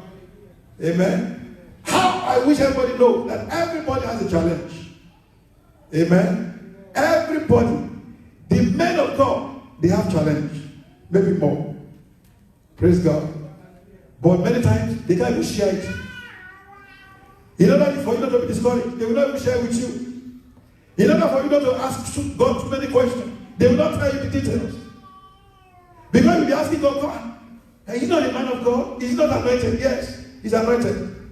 Amen. How I wish everybody knows that everybody has a challenge. Amen. Everybody. The men of God, they have challenge. Maybe more. Praise God. But many times, they can't even share it. In order for you not to be discouraged, they will not even share with you. In order for you not to ask God too many questions, they will not tell you the details. Because you'll be asking God, And he's not a man of God. He's not anointed. Yes, he's anointed.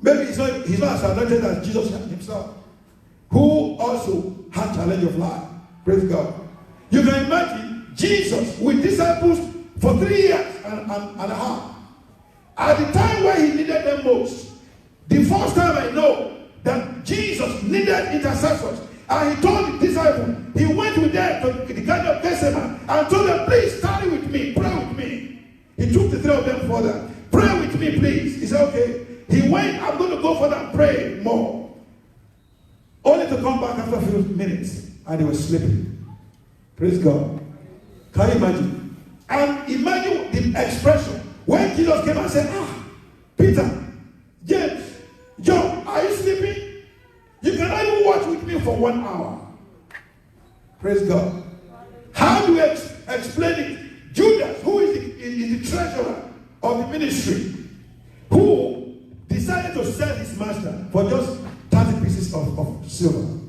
Maybe he's not as anointed as Jesus himself, who also had challenge of life. Praise God. You can imagine Jesus with disciples for 3 years and a half. At the time where he needed them most, the first time I know that Jesus needed intercessors, and he told the disciples, he went with them to the Garden of Gethsemane and told them, please tarry with me, pray with me. He took the 3 of them further. Pray with me, please. He said, okay. He went, I'm going to go further and pray more. Only to come back after a few minutes, and he was sleeping. Praise God. Can you imagine? And imagine the expression when Jesus came and said, Peter, James, John, are you sleeping? You cannot even watch with me for 1 hour. Praise God. How do we explain it? Judas, who is the treasurer of the ministry, who decided to sell his master for just 30 pieces of silver,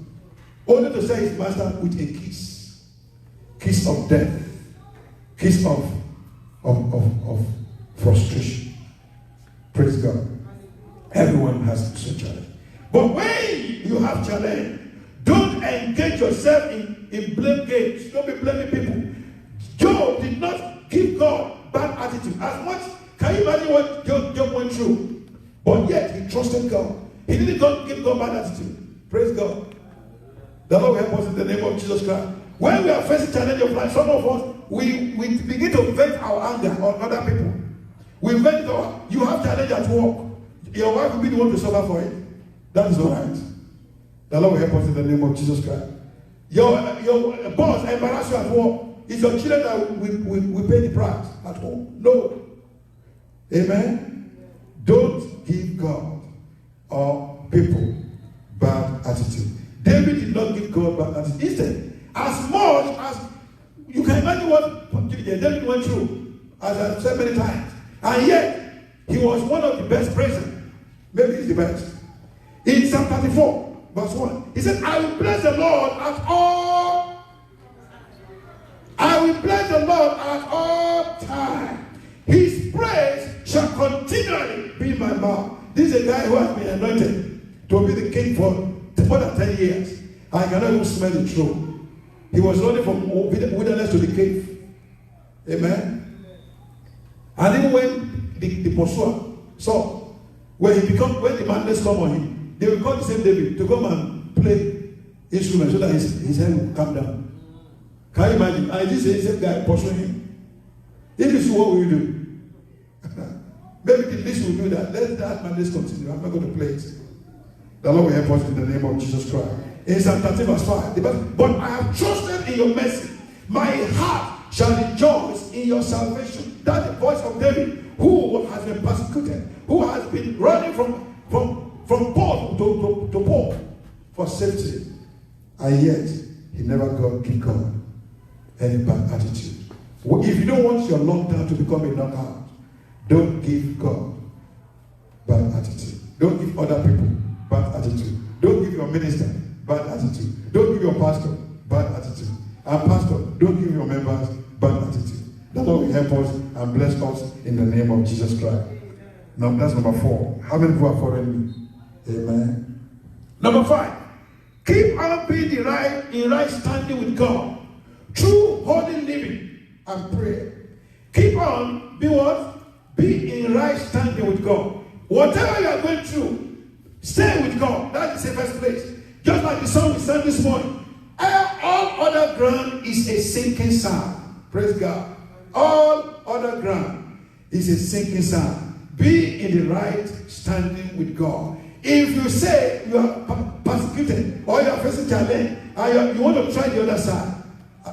only to sell his master with a kiss of death, kiss of frustration. Praise God. Everyone has such challenge. But when you have challenge, don't engage yourself in blame games. Don't be blaming people. Job did not give God bad attitude. As much, can you imagine what Job went through? But yet he trusted God. He didn't give God bad attitude. Praise God. The Lord will help us in the name of Jesus Christ. When we are facing challenge of life, some of us, we begin to vent our anger on other people. We vent you have challenge at work. Your wife will be the one to suffer for it. That is all right. The Lord will help us in the name of Jesus Christ. Your boss embarrass you at work. It's your children that we pay the price at home. No. Amen. Don't give God or people bad attitude. David did not give God bad attitude. Instead, as much as you can imagine what David went through, as I've said many times, and yet he was one of the best praisers. Maybe he's the best. In Psalm 34, verse 1, he said, I will bless the Lord at all. I will bless the Lord at all times. His praise shall continually be in my mouth. This is a guy who has been anointed to be the king for more than 10 years. I cannot even smell the throne. He was running from wilderness to the cave. Amen. And even when the pursuer saw, when the madness come on him, they will call the same David to come and play instruments so that his head will come down. Can you imagine? And this is the same guy pursuing him. If this is what we do, maybe the least will do that. Let that madness continue. I'm not going to play it. The Lord will help us in the name of Jesus Christ. In Psalm 13 verse 5, but I have trusted in your mercy. My heart shall rejoice in your salvation. That's the voice of David, who has been persecuted, who has been running from pole to pole for safety. And yet, he never give God any bad attitude. If you don't want your lockdown to become a knockout, don't give God bad attitude. Don't give other people bad attitude. Don't give your minister bad attitude. Don't give your pastor bad attitude. And pastor, don't give your members bad attitude. The Lord will help us and bless us in the name of Jesus Christ. Now that's number 4. How many people are following me? Amen. Number 5. Keep on being in right standing with God through holy living and prayer. Keep on be what? Be in right standing with God. Whatever you are going through, stay with God. That's the safest place. Just like the song we sang this morning. All other ground is a sinking sand. Praise God. All other ground is a sinking sand. Be in the right standing with God. If you say you are persecuted or you are facing challenge and you want to try the other side,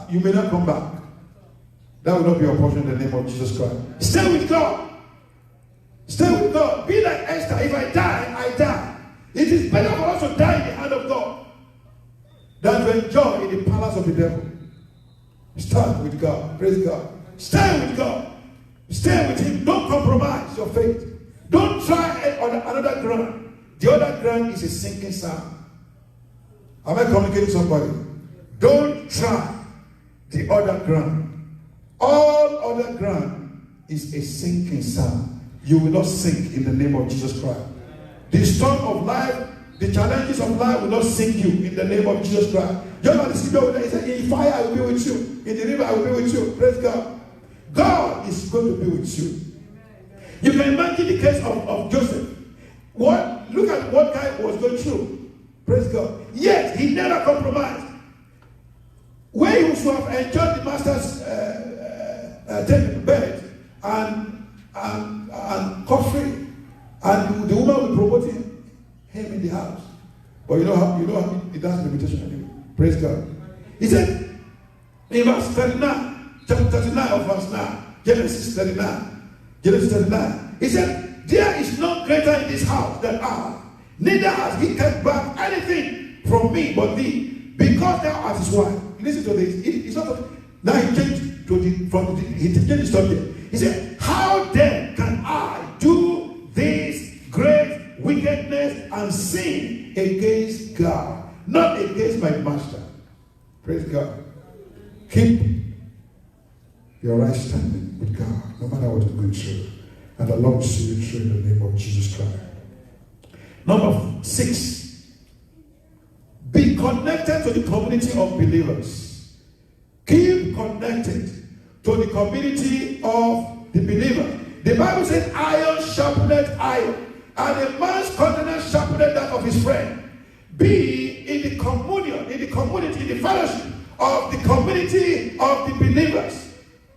you may not come back. That will not be your portion in the name of Jesus Christ. Stay with God. Stay with God. Be like Esther. If I die, I die. It is better for us to die in the hand of God than to enjoy in the palace of the devil. Stand with God. Praise God. Stay with God. Stay with Him. Don't compromise your faith. Don't try on another ground. The other ground is a sinking sand. Am I communicating somebody? Don't try the other ground. All other ground is a sinking sand. You will not sink in the name of Jesus Christ. The storm of life, the challenges of life will not sink you in the name of Jesus Christ. You know the scripture, he said, in fire I will be with you. In the river I will be with you. Praise God. God is going to be with you. You can imagine the case of Joseph. Look at what guy was going through. Praise God. Yet he never compromised. Where he should have enjoyed the master's bed and coffee, and the woman will promote him in the house. But you know how it has limitation anyway. Praise God. He said in verse 39, chapter 39 of verse 9, Genesis 39, he said, there is none greater in this house than I, neither has he kept back anything from me but thee, because thou art his wife. Listen to this. It's not now he changed he changed the subject. He said, how then can I do this great wickedness and sin against God, not against my master? Praise God. Keep your right standing with God, no matter what you're going through, and the Lord will see you through in the name of Jesus Christ. Number 6, be connected to the community of believers. Keep connected to the community of the believers. The Bible says, iron sharpeneth iron, and a man's countenance sharpeneth that of his friend. Be in the communion, in the community, in the fellowship of the community of the believers.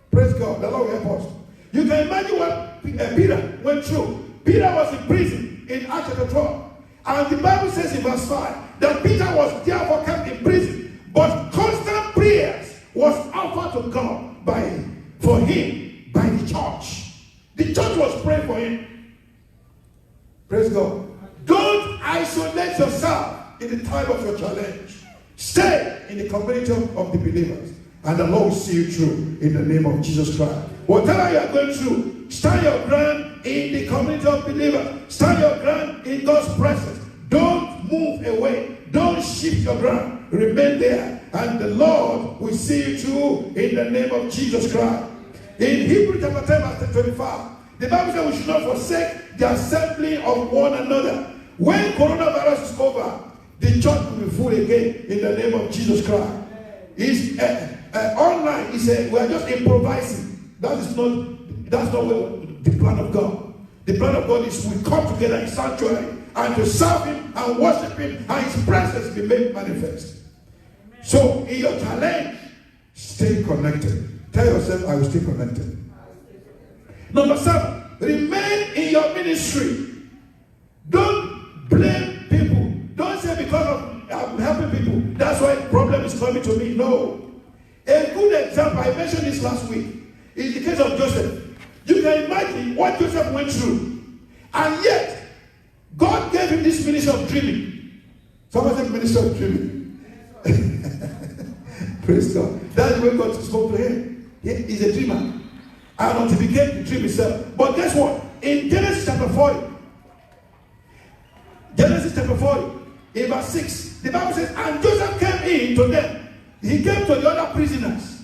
Praise God. The Lord will help us. You can imagine what Peter went through. Peter was in prison in Acts chapter 12. And the Bible says in verse 5 that Peter was therefore kept in prison, but constant prayers was offered to God for him by the church. The church was praying for him. Praise God. Don't isolate yourself in the time of your challenge. Stay in the community of the believers, and the Lord will see you through in the name of Jesus Christ. Whatever you are going through, stand your ground in the community of believers. Stand your ground in God's presence. Don't move away. Don't shift your ground. Remain there, and the Lord will see you through in the name of Jesus Christ. In Hebrews chapter 10 verse 25, the Bible says we should not forsake the assembly of one another. When coronavirus is over, the church will be full again in the name of Jesus Christ. It's online. He said we are just improvising. That's not the plan of God. The plan of God is we come together in sanctuary and to serve him and worship him, and his presence be made manifest. So in your challenge, stay connected. Tell yourself, I will stay connected. Number 7, remain in your ministry. Don't blame people. Don't say because I'm helping people, that's why the problem is coming to me. No. A good example, I mentioned this last week, is the case of Joseph. You can imagine what Joseph went through. And yet, God gave him this ministry of dreaming. Someone said ministry of dreaming. Praise God. That's where God spoke to him. He's a dreamer. And until he became the dream himself. But guess what? In Genesis chapter 40, in verse 6, the Bible says, and Joseph came in to them. He came to the other prisoners.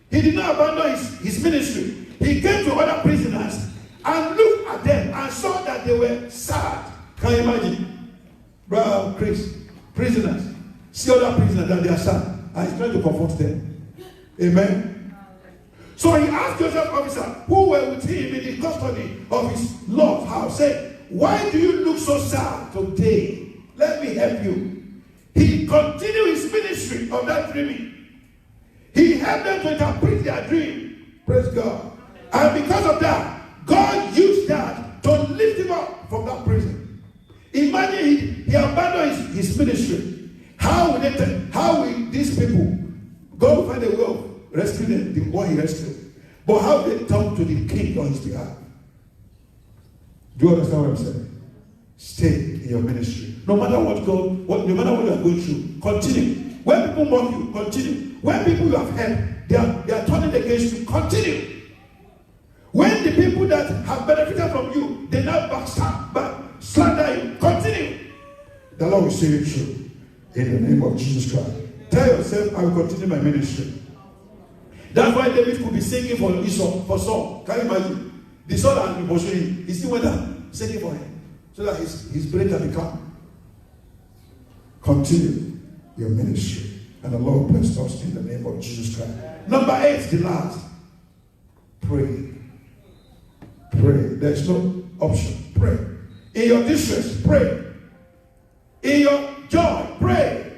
He did not abandon his ministry. He came to other prisoners and looked at them and saw that they were sad. Can you imagine? Brother Chris, prisoners. See other prisoners that they are sad. And he's trying to comfort them. Amen. So he asked Joseph officer who were with him in the custody of his Lord's house, said, why do you look so sad today? Let me help you. He continued his ministry of that dreaming. He helped them to interpret their dream. Praise God. And because of that, God used that to lift him up from that prison. Imagine he abandoned his ministry. How will these people go find a way of rescuing the one he rescued? But how they talk to the king on his behalf? Do you understand what I'm saying? Stay in your ministry. No matter what you are going through, continue. When people mock you, continue. When people you have helped, they are turning against you, continue. When the people that have benefited from you, they now slander you, continue. The Lord will see you through in the name of Jesus Christ. Tell yourself, I will continue my ministry. That's why David could be singing for Esau, for Saul. Can you imagine? The Saul and Moshe, he still went down singing for him, so that his brain can become. Continue your ministry, and the Lord bless us in the name of Jesus Christ. Number 8, the last. Pray. Pray. There's no option. Pray. In your distress, pray. In your joy, pray.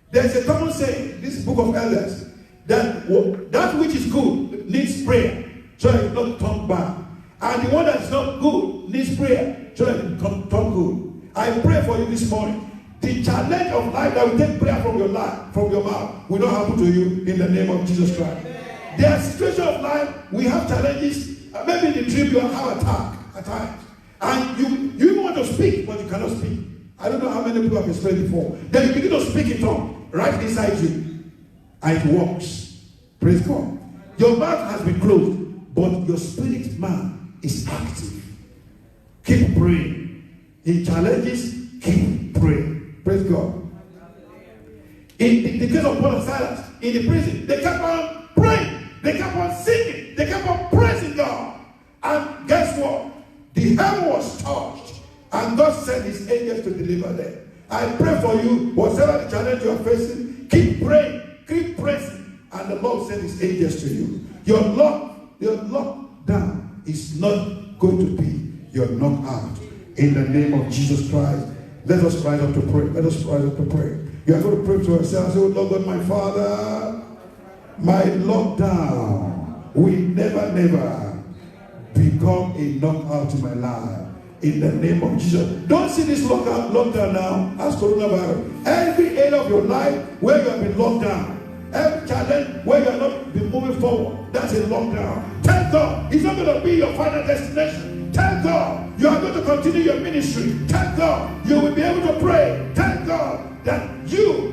There's a common saying, this book of elders, that which is good needs prayer, so that it not turn bad. And the one that is not good needs prayer, so that it turn good. I pray for you this morning. The challenge of life that will take prayer from your life, from your mouth, will not happen to you in the name of Jesus Christ. There are situations of life, we have challenges. Maybe in the dream you have attack at times. And you even want to speak, but you cannot speak. I don't know how many people have explained before. Then you begin to speak in tongues right inside you. And it works. Praise God. Your mouth has been closed, but your spirit man is active. Keep praying. In challenges, keep praying. Praise God. In the case of Paul and Silas, in the prison, they kept on praying. They kept on singing. They kept on praising God. And guess what? The heaven was touched. And God sent his angels to deliver them. I pray for you, whatever the challenge you are facing, keep praying, keep praising, and the Lord sent his angels to you. Your lockdown is not going to be your knockout. In the name of Jesus Christ, let us rise up to pray. Let us rise up to pray. You are going to pray to yourself. Say, oh Lord God, my Father, my lockdown will never become a knockout in my life. In the name of Jesus. Don't see this lockdown now as coronavirus. Every area of your life where you have been locked down, every challenge where you have not been moving forward, that's a lockdown. Thank God, it's not going to be your final destination. Thank God, you are going to continue your ministry. Thank God, you will be able to pray. Thank God that you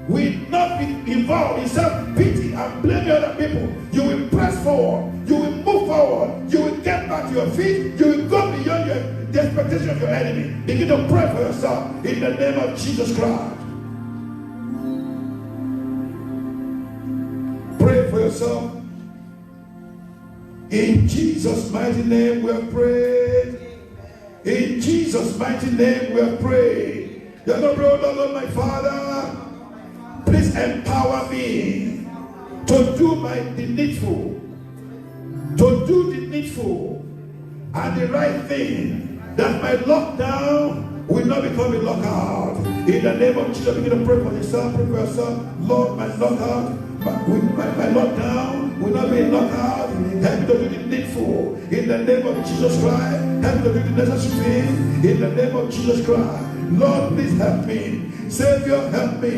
will not be involved in self-pity and blaming other people. You will press forward. You will move forward. You will get back to your feet. You will go beyond the expectation of your enemy. Begin to pray for yourself in the name of Jesus Christ. Pray for yourself. In Jesus' mighty name we have prayed. In Jesus' mighty name we have prayed. You're going to pray, oh Lord, my Father, please empower me to do the needful. To do the needful and the right thing, that my lockdown will not become a lockout. In the name of Jesus, begin to pray for yourself, pray for yourself. Lord, my lockout, my lockdown will not be a lockout. Help me to do the needful. In the name of Jesus Christ, help me to do the necessary thing. In the name of Jesus Christ, Lord, please help me. Savior, help me.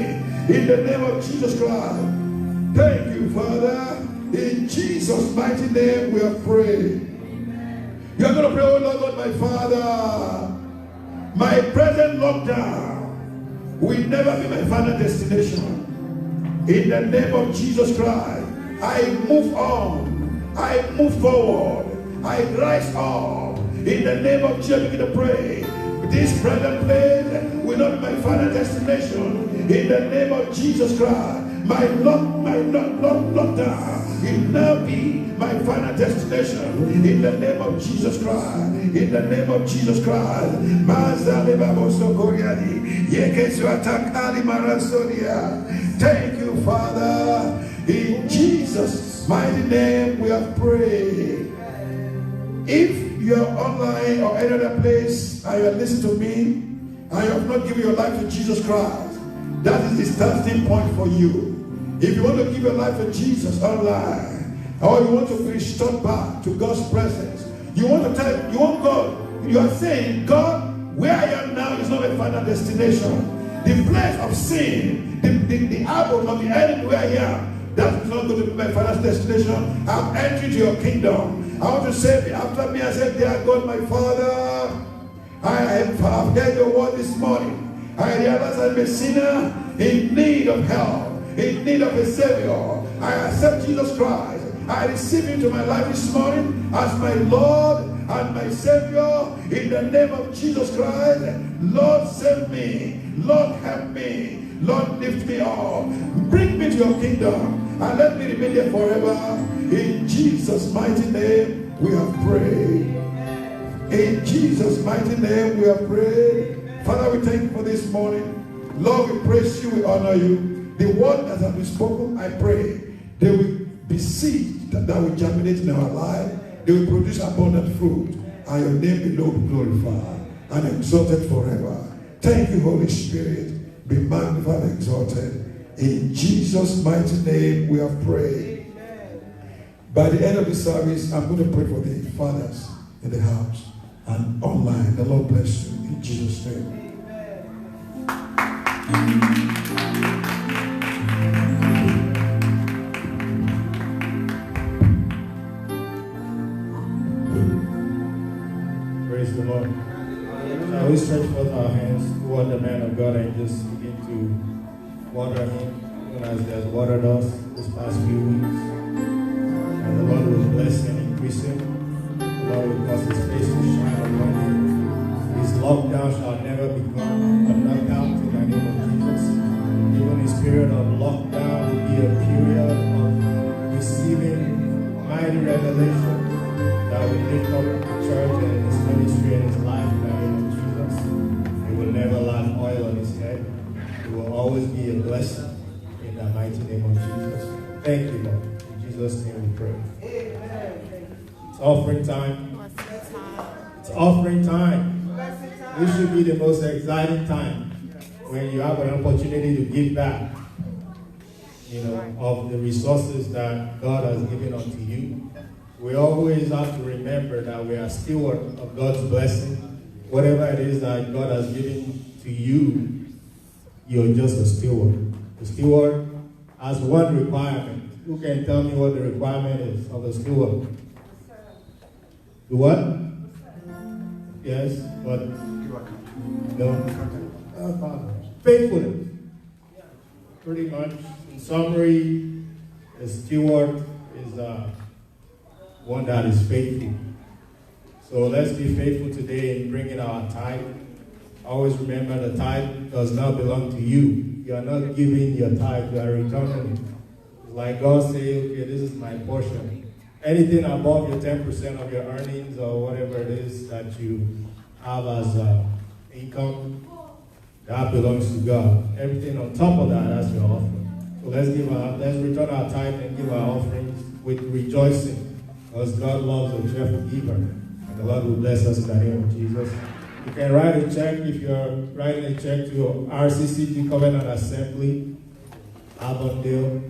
In the name of Jesus Christ. Thank you, Father. In Jesus' mighty name we have prayed. You are going to pray, oh Lord God, my Father, my present lockdown will never be my final destination. In the name of Jesus Christ, I move on. I move forward. I rise up. In the name of Jesus, begin to pray. This present place will not be my final destination. In the name of Jesus Christ, my lockdown will now be my final destination. In the name of Jesus Christ. In the name of Jesus Christ. Thank you, Father. In Jesus' mighty name we have prayed. If you are online or any other place and you are listening to me and you have not given your life to Jesus Christ, that is the starting point for you. If you want to give your life to Jesus online, or you want to be restored back to God's presence, you want God, you are saying, God, where I am now is not a final destination. The place of sin, the abode of the enemy where I am, that is not going to be my final destination. I'm entering to your kingdom. I want to say after me, I said, dear God, my Father, I have heard your word this morning. I realize I'm a sinner in need of help, in need of a Savior. I accept Jesus Christ. I receive him to my life this morning as my Lord and my Savior. In the name of Jesus Christ, Lord, save me. Lord, help me. Lord, lift me up. Bring me to your kingdom. and let me remain there forever. In Jesus' mighty name, we have prayed. In Jesus' mighty name, we have prayed. Father, we thank you for this morning. Lord, we praise you, we honor you. The word that has been spoken, I pray, they will be seed that will germinate in our life. They will produce abundant fruit, and your name alone be glorified and exalted forever. Thank you, Holy Spirit. Be magnified and exalted. In Jesus' mighty name, we have prayed. By the end of the service, I'm going to pray for the fathers in the house and online. The Lord bless you in Jesus' name. Praise the Lord. Shall we stretch forth our hands toward the man of God and just begin to water him, even as he has watered us this past few weeks. And the Lord will bless and increase him. The Lord will cause his face to shine upon him. His lockdown shall never become a knockout in the name of Jesus. Even his period of lockdown will be a period of receiving mighty revelation that will lift up the church and his ministry and his life in the name of Jesus. He will never lack oil on his head. He will always be a blessing in the mighty name of Jesus. Thank you, Lord. In Jesus' name we pray. It's offering time. It's offering time. This should be the most exciting time when you have an opportunity to give back, of the resources that God has given unto you. We always have to remember that we are steward of God's blessing. Whatever it is that God has given to you, you're just a steward. The steward has one requirement. Who can tell me what the requirement is of a steward? The what? Yes, but no. Faithfulness. Pretty much, in summary, a steward is one that is faithful. So let's be faithful today in bringing our tithe. Always remember the tithe does not belong to you. You are not giving your tithe, you are returning it. It's like God saying, okay, this is my portion. Anything above your 10% of your earnings or whatever it is that you have as income, that belongs to God. Everything on top of that, that's your offering. So let's return our tithe and give our offerings with rejoicing, because God loves a cheerful giver. And the Lord will bless us in the name of Jesus. You can write a check if you're writing a check to RCCG Covenant Assembly, Avondale.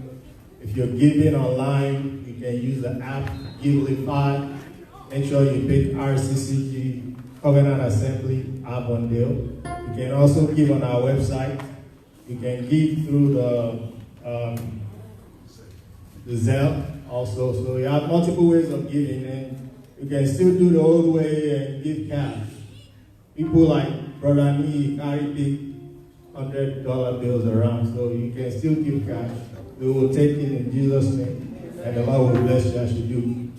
If you're giving online, you can use the app Givelify. Make sure you pick RCCG Covenant Assembly, Avondale. You can also give on our website. You can give through the Zelle also. So you have multiple ways of giving, and you can still do the old way and give cash. People like Brother Nee carry big $100 bills around, so you can still give cash. We will take it in Jesus' name, and the Lord will bless you as you do.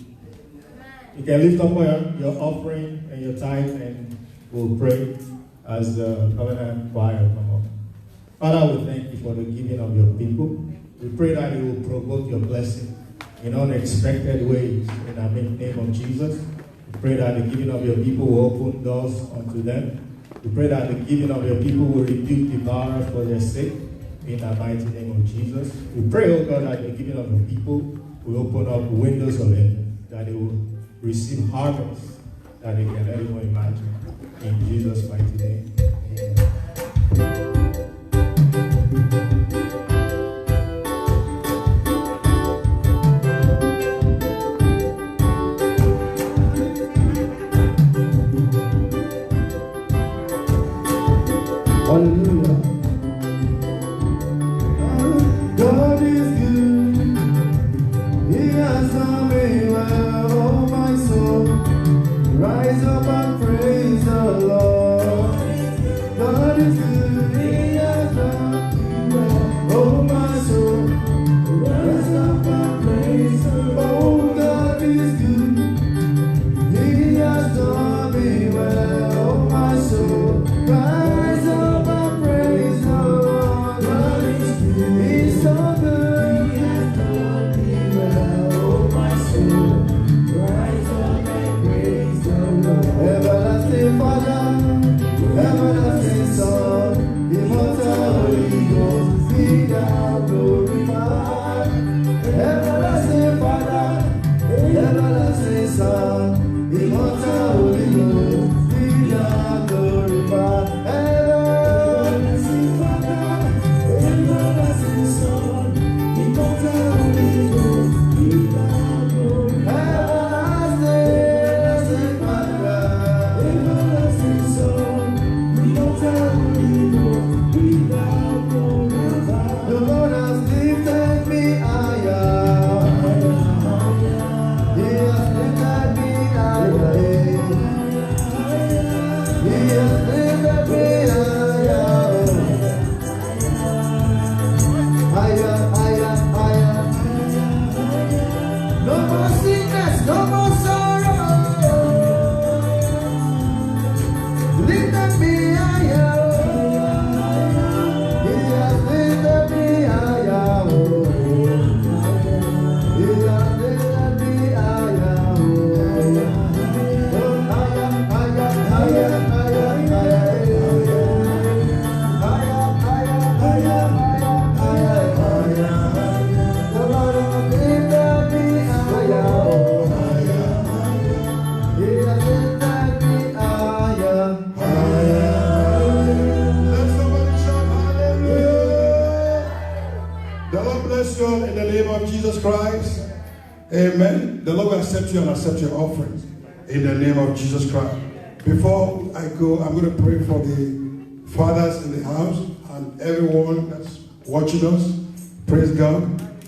You can lift up your offering and your tithe, and we'll pray as the covenant choir come up. Father, we thank you for the giving of your people. We pray that you will provoke your blessing in unexpected ways in the name of Jesus. We pray that the giving of your people will open doors unto them. We pray that the giving of your people will rebuke devourers for their sake in the mighty name of Jesus. We pray, oh God, that the giving of your people will open up windows of heaven, that they will receive harvest that they can never even imagine. In Jesus' mighty name. Amen. Hallelujah. God is good. He has done me well, oh my soul. Rise up and praise the Lord. God is good. He has done me well, oh my soul. Rise up and praise the Lord. Oh, God is good. He has done me well, oh my soul. Rise up and praise you all in the name of Jesus Christ. Amen. The Lord will accept you and accept your offerings in the name of Jesus Christ. Before I go, I'm going to pray for the fathers in the house and everyone that's watching us. Praise God.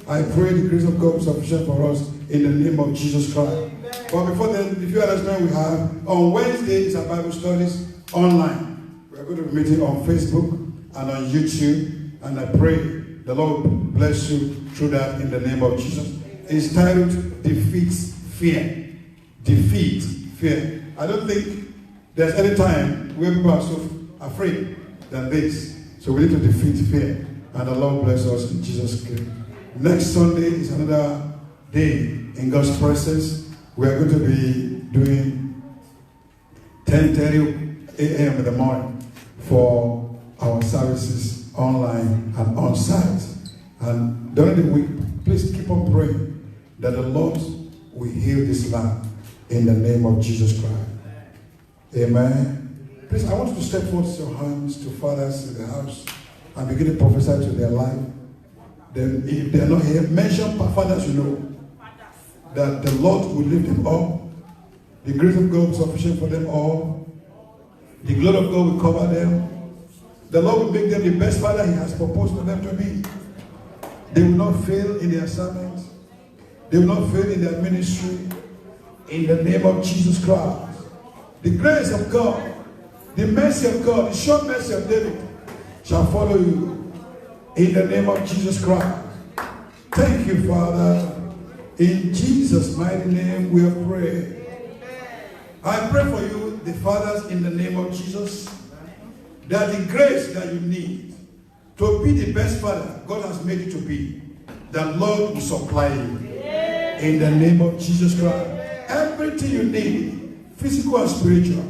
I pray the grace of God is sufficient for us in the name of Jesus Christ. But before then, if you understand, we have on Wednesdays our Bible studies online. We're going to be meeting on Facebook and on YouTube, and I pray the Lord bless you through that in the name of Jesus. It's titled Defeat Fear. Defeat Fear. I don't think there's any time where people are so afraid than this. So we need to defeat fear. And the Lord bless us in Jesus' name. Next Sunday is another day in God's presence. We are going to be doing 10:30 a.m. in the morning for our services online and on site. And during the week, please keep on praying that the Lord will heal this land in the name of Jesus Christ. Amen. Please, I want you to step forth your hands to fathers in the house and begin to prophesy to their life. Then, if they are not here, mention fathers you know that the Lord will lift them up. The grace of God is sufficient for them all. The glory of God will cover them. The Lord will make them the best father He has proposed for them to be. They will not fail in their assignments. They will not fail in their ministry. In the name of Jesus Christ. The grace of God, the mercy of God, the sure mercy of David shall follow you. In the name of Jesus Christ. Thank you, Father. In Jesus' mighty name we have prayed. I pray for you, the fathers, in the name of Jesus, that the grace that you need to be the best father God has made you to be, the Lord will supply you. In the name of Jesus Christ. Everything you need, physical and spiritual,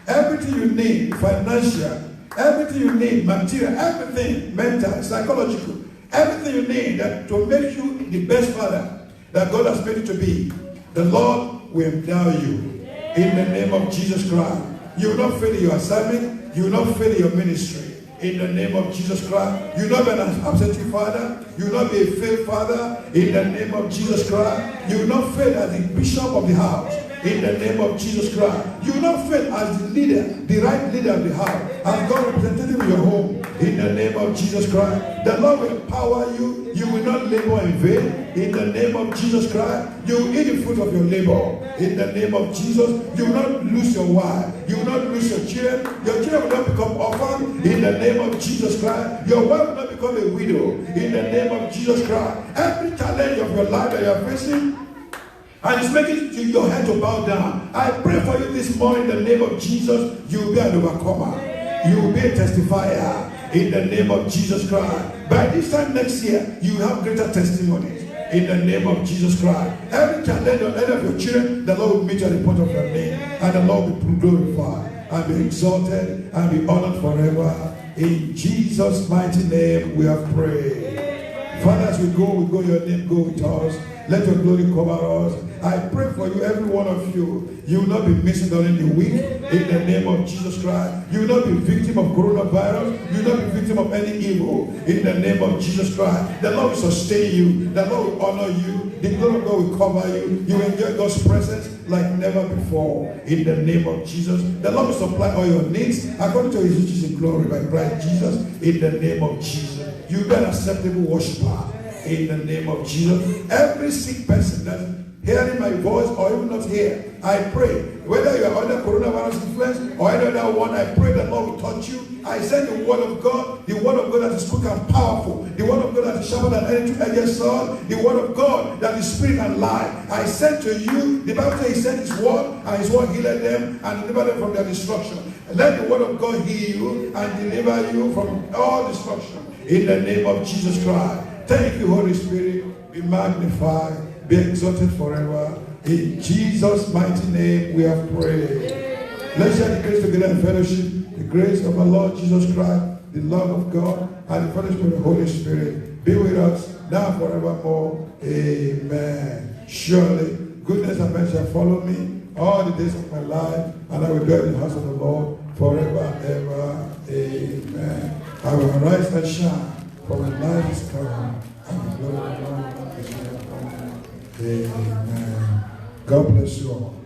everything you need, financial, everything you need, material, everything, mental, psychological, everything you need that to make you the best father that God has made you to be, the Lord will endow you. In the name of Jesus Christ. You will not fail in your assignment. You will not fail in your ministry. In the name of Jesus Christ. You will not be an absentee father. You will not be a failed father. In the name of Jesus Christ. You will not fail as the bishop of the house. In the name of Jesus Christ. You will not fail as the leader, the right leader of the house. As God representative in your home. In the name of Jesus Christ. The Lord will empower you. You will not labor in vain. In the name of Jesus Christ. You will eat the fruit of your labor. In the name of Jesus. You will not lose your wife. You will not lose your children. Your children will not become orphans. In the name of Jesus Christ. Your wife will not become a widow. In the name of Jesus Christ. Every challenge of your life that you are facing, and it's making your head to bow down. I pray for you this morning in the name of Jesus. You will be an overcomer. You will be a testifier in the name of Jesus Christ. By this time next year, you will have greater testimonies in the name of Jesus Christ. Every challenge on any of your children, the Lord will meet you at the point of your name, and the Lord will be glorified and be exalted and be honored forever. In Jesus' mighty name, we have prayed. Father, as we go, your name go with us. Let your glory cover us. I pray for you, every one of you. You will not be missing during the week. In the name of Jesus Christ. You will not be victim of coronavirus. You will not be victim of any evil. In the name of Jesus Christ. The Lord will sustain you. The Lord will honor you. The glory of God will cover you. You will enjoy God's presence like never before. In the name of Jesus. The Lord will supply all your needs according to His riches in glory by Christ Jesus. In the name of Jesus. You will be an acceptable worshiper. In the name of Jesus. Every sick person that's hearing my voice or even not here, I pray, whether you are under coronavirus influence or any other one, I pray that Lord will touch you. I send the word of God that is quick and powerful, the word of God that is sharper than any two-edged sword, the word of God that is spirit and life. I send to you, the Bible says He sent His word, and His word healed them and delivered them from their destruction. Let the word of God heal you and deliver you from all destruction. In the name of Jesus Christ. Thank you, Holy Spirit. Be magnified, be exalted forever. In Jesus' mighty name we have prayed. Let's share the grace together in fellowship. The grace of our Lord Jesus Christ, the love of God, and the fellowship of the Holy Spirit be with us now and forevermore. Amen. Surely, goodness and mercy shall follow me all the days of my life, and I will dwell in the house of the Lord forever and ever. Amen. I will rise and shine, for my life is come, Amen. God bless you all.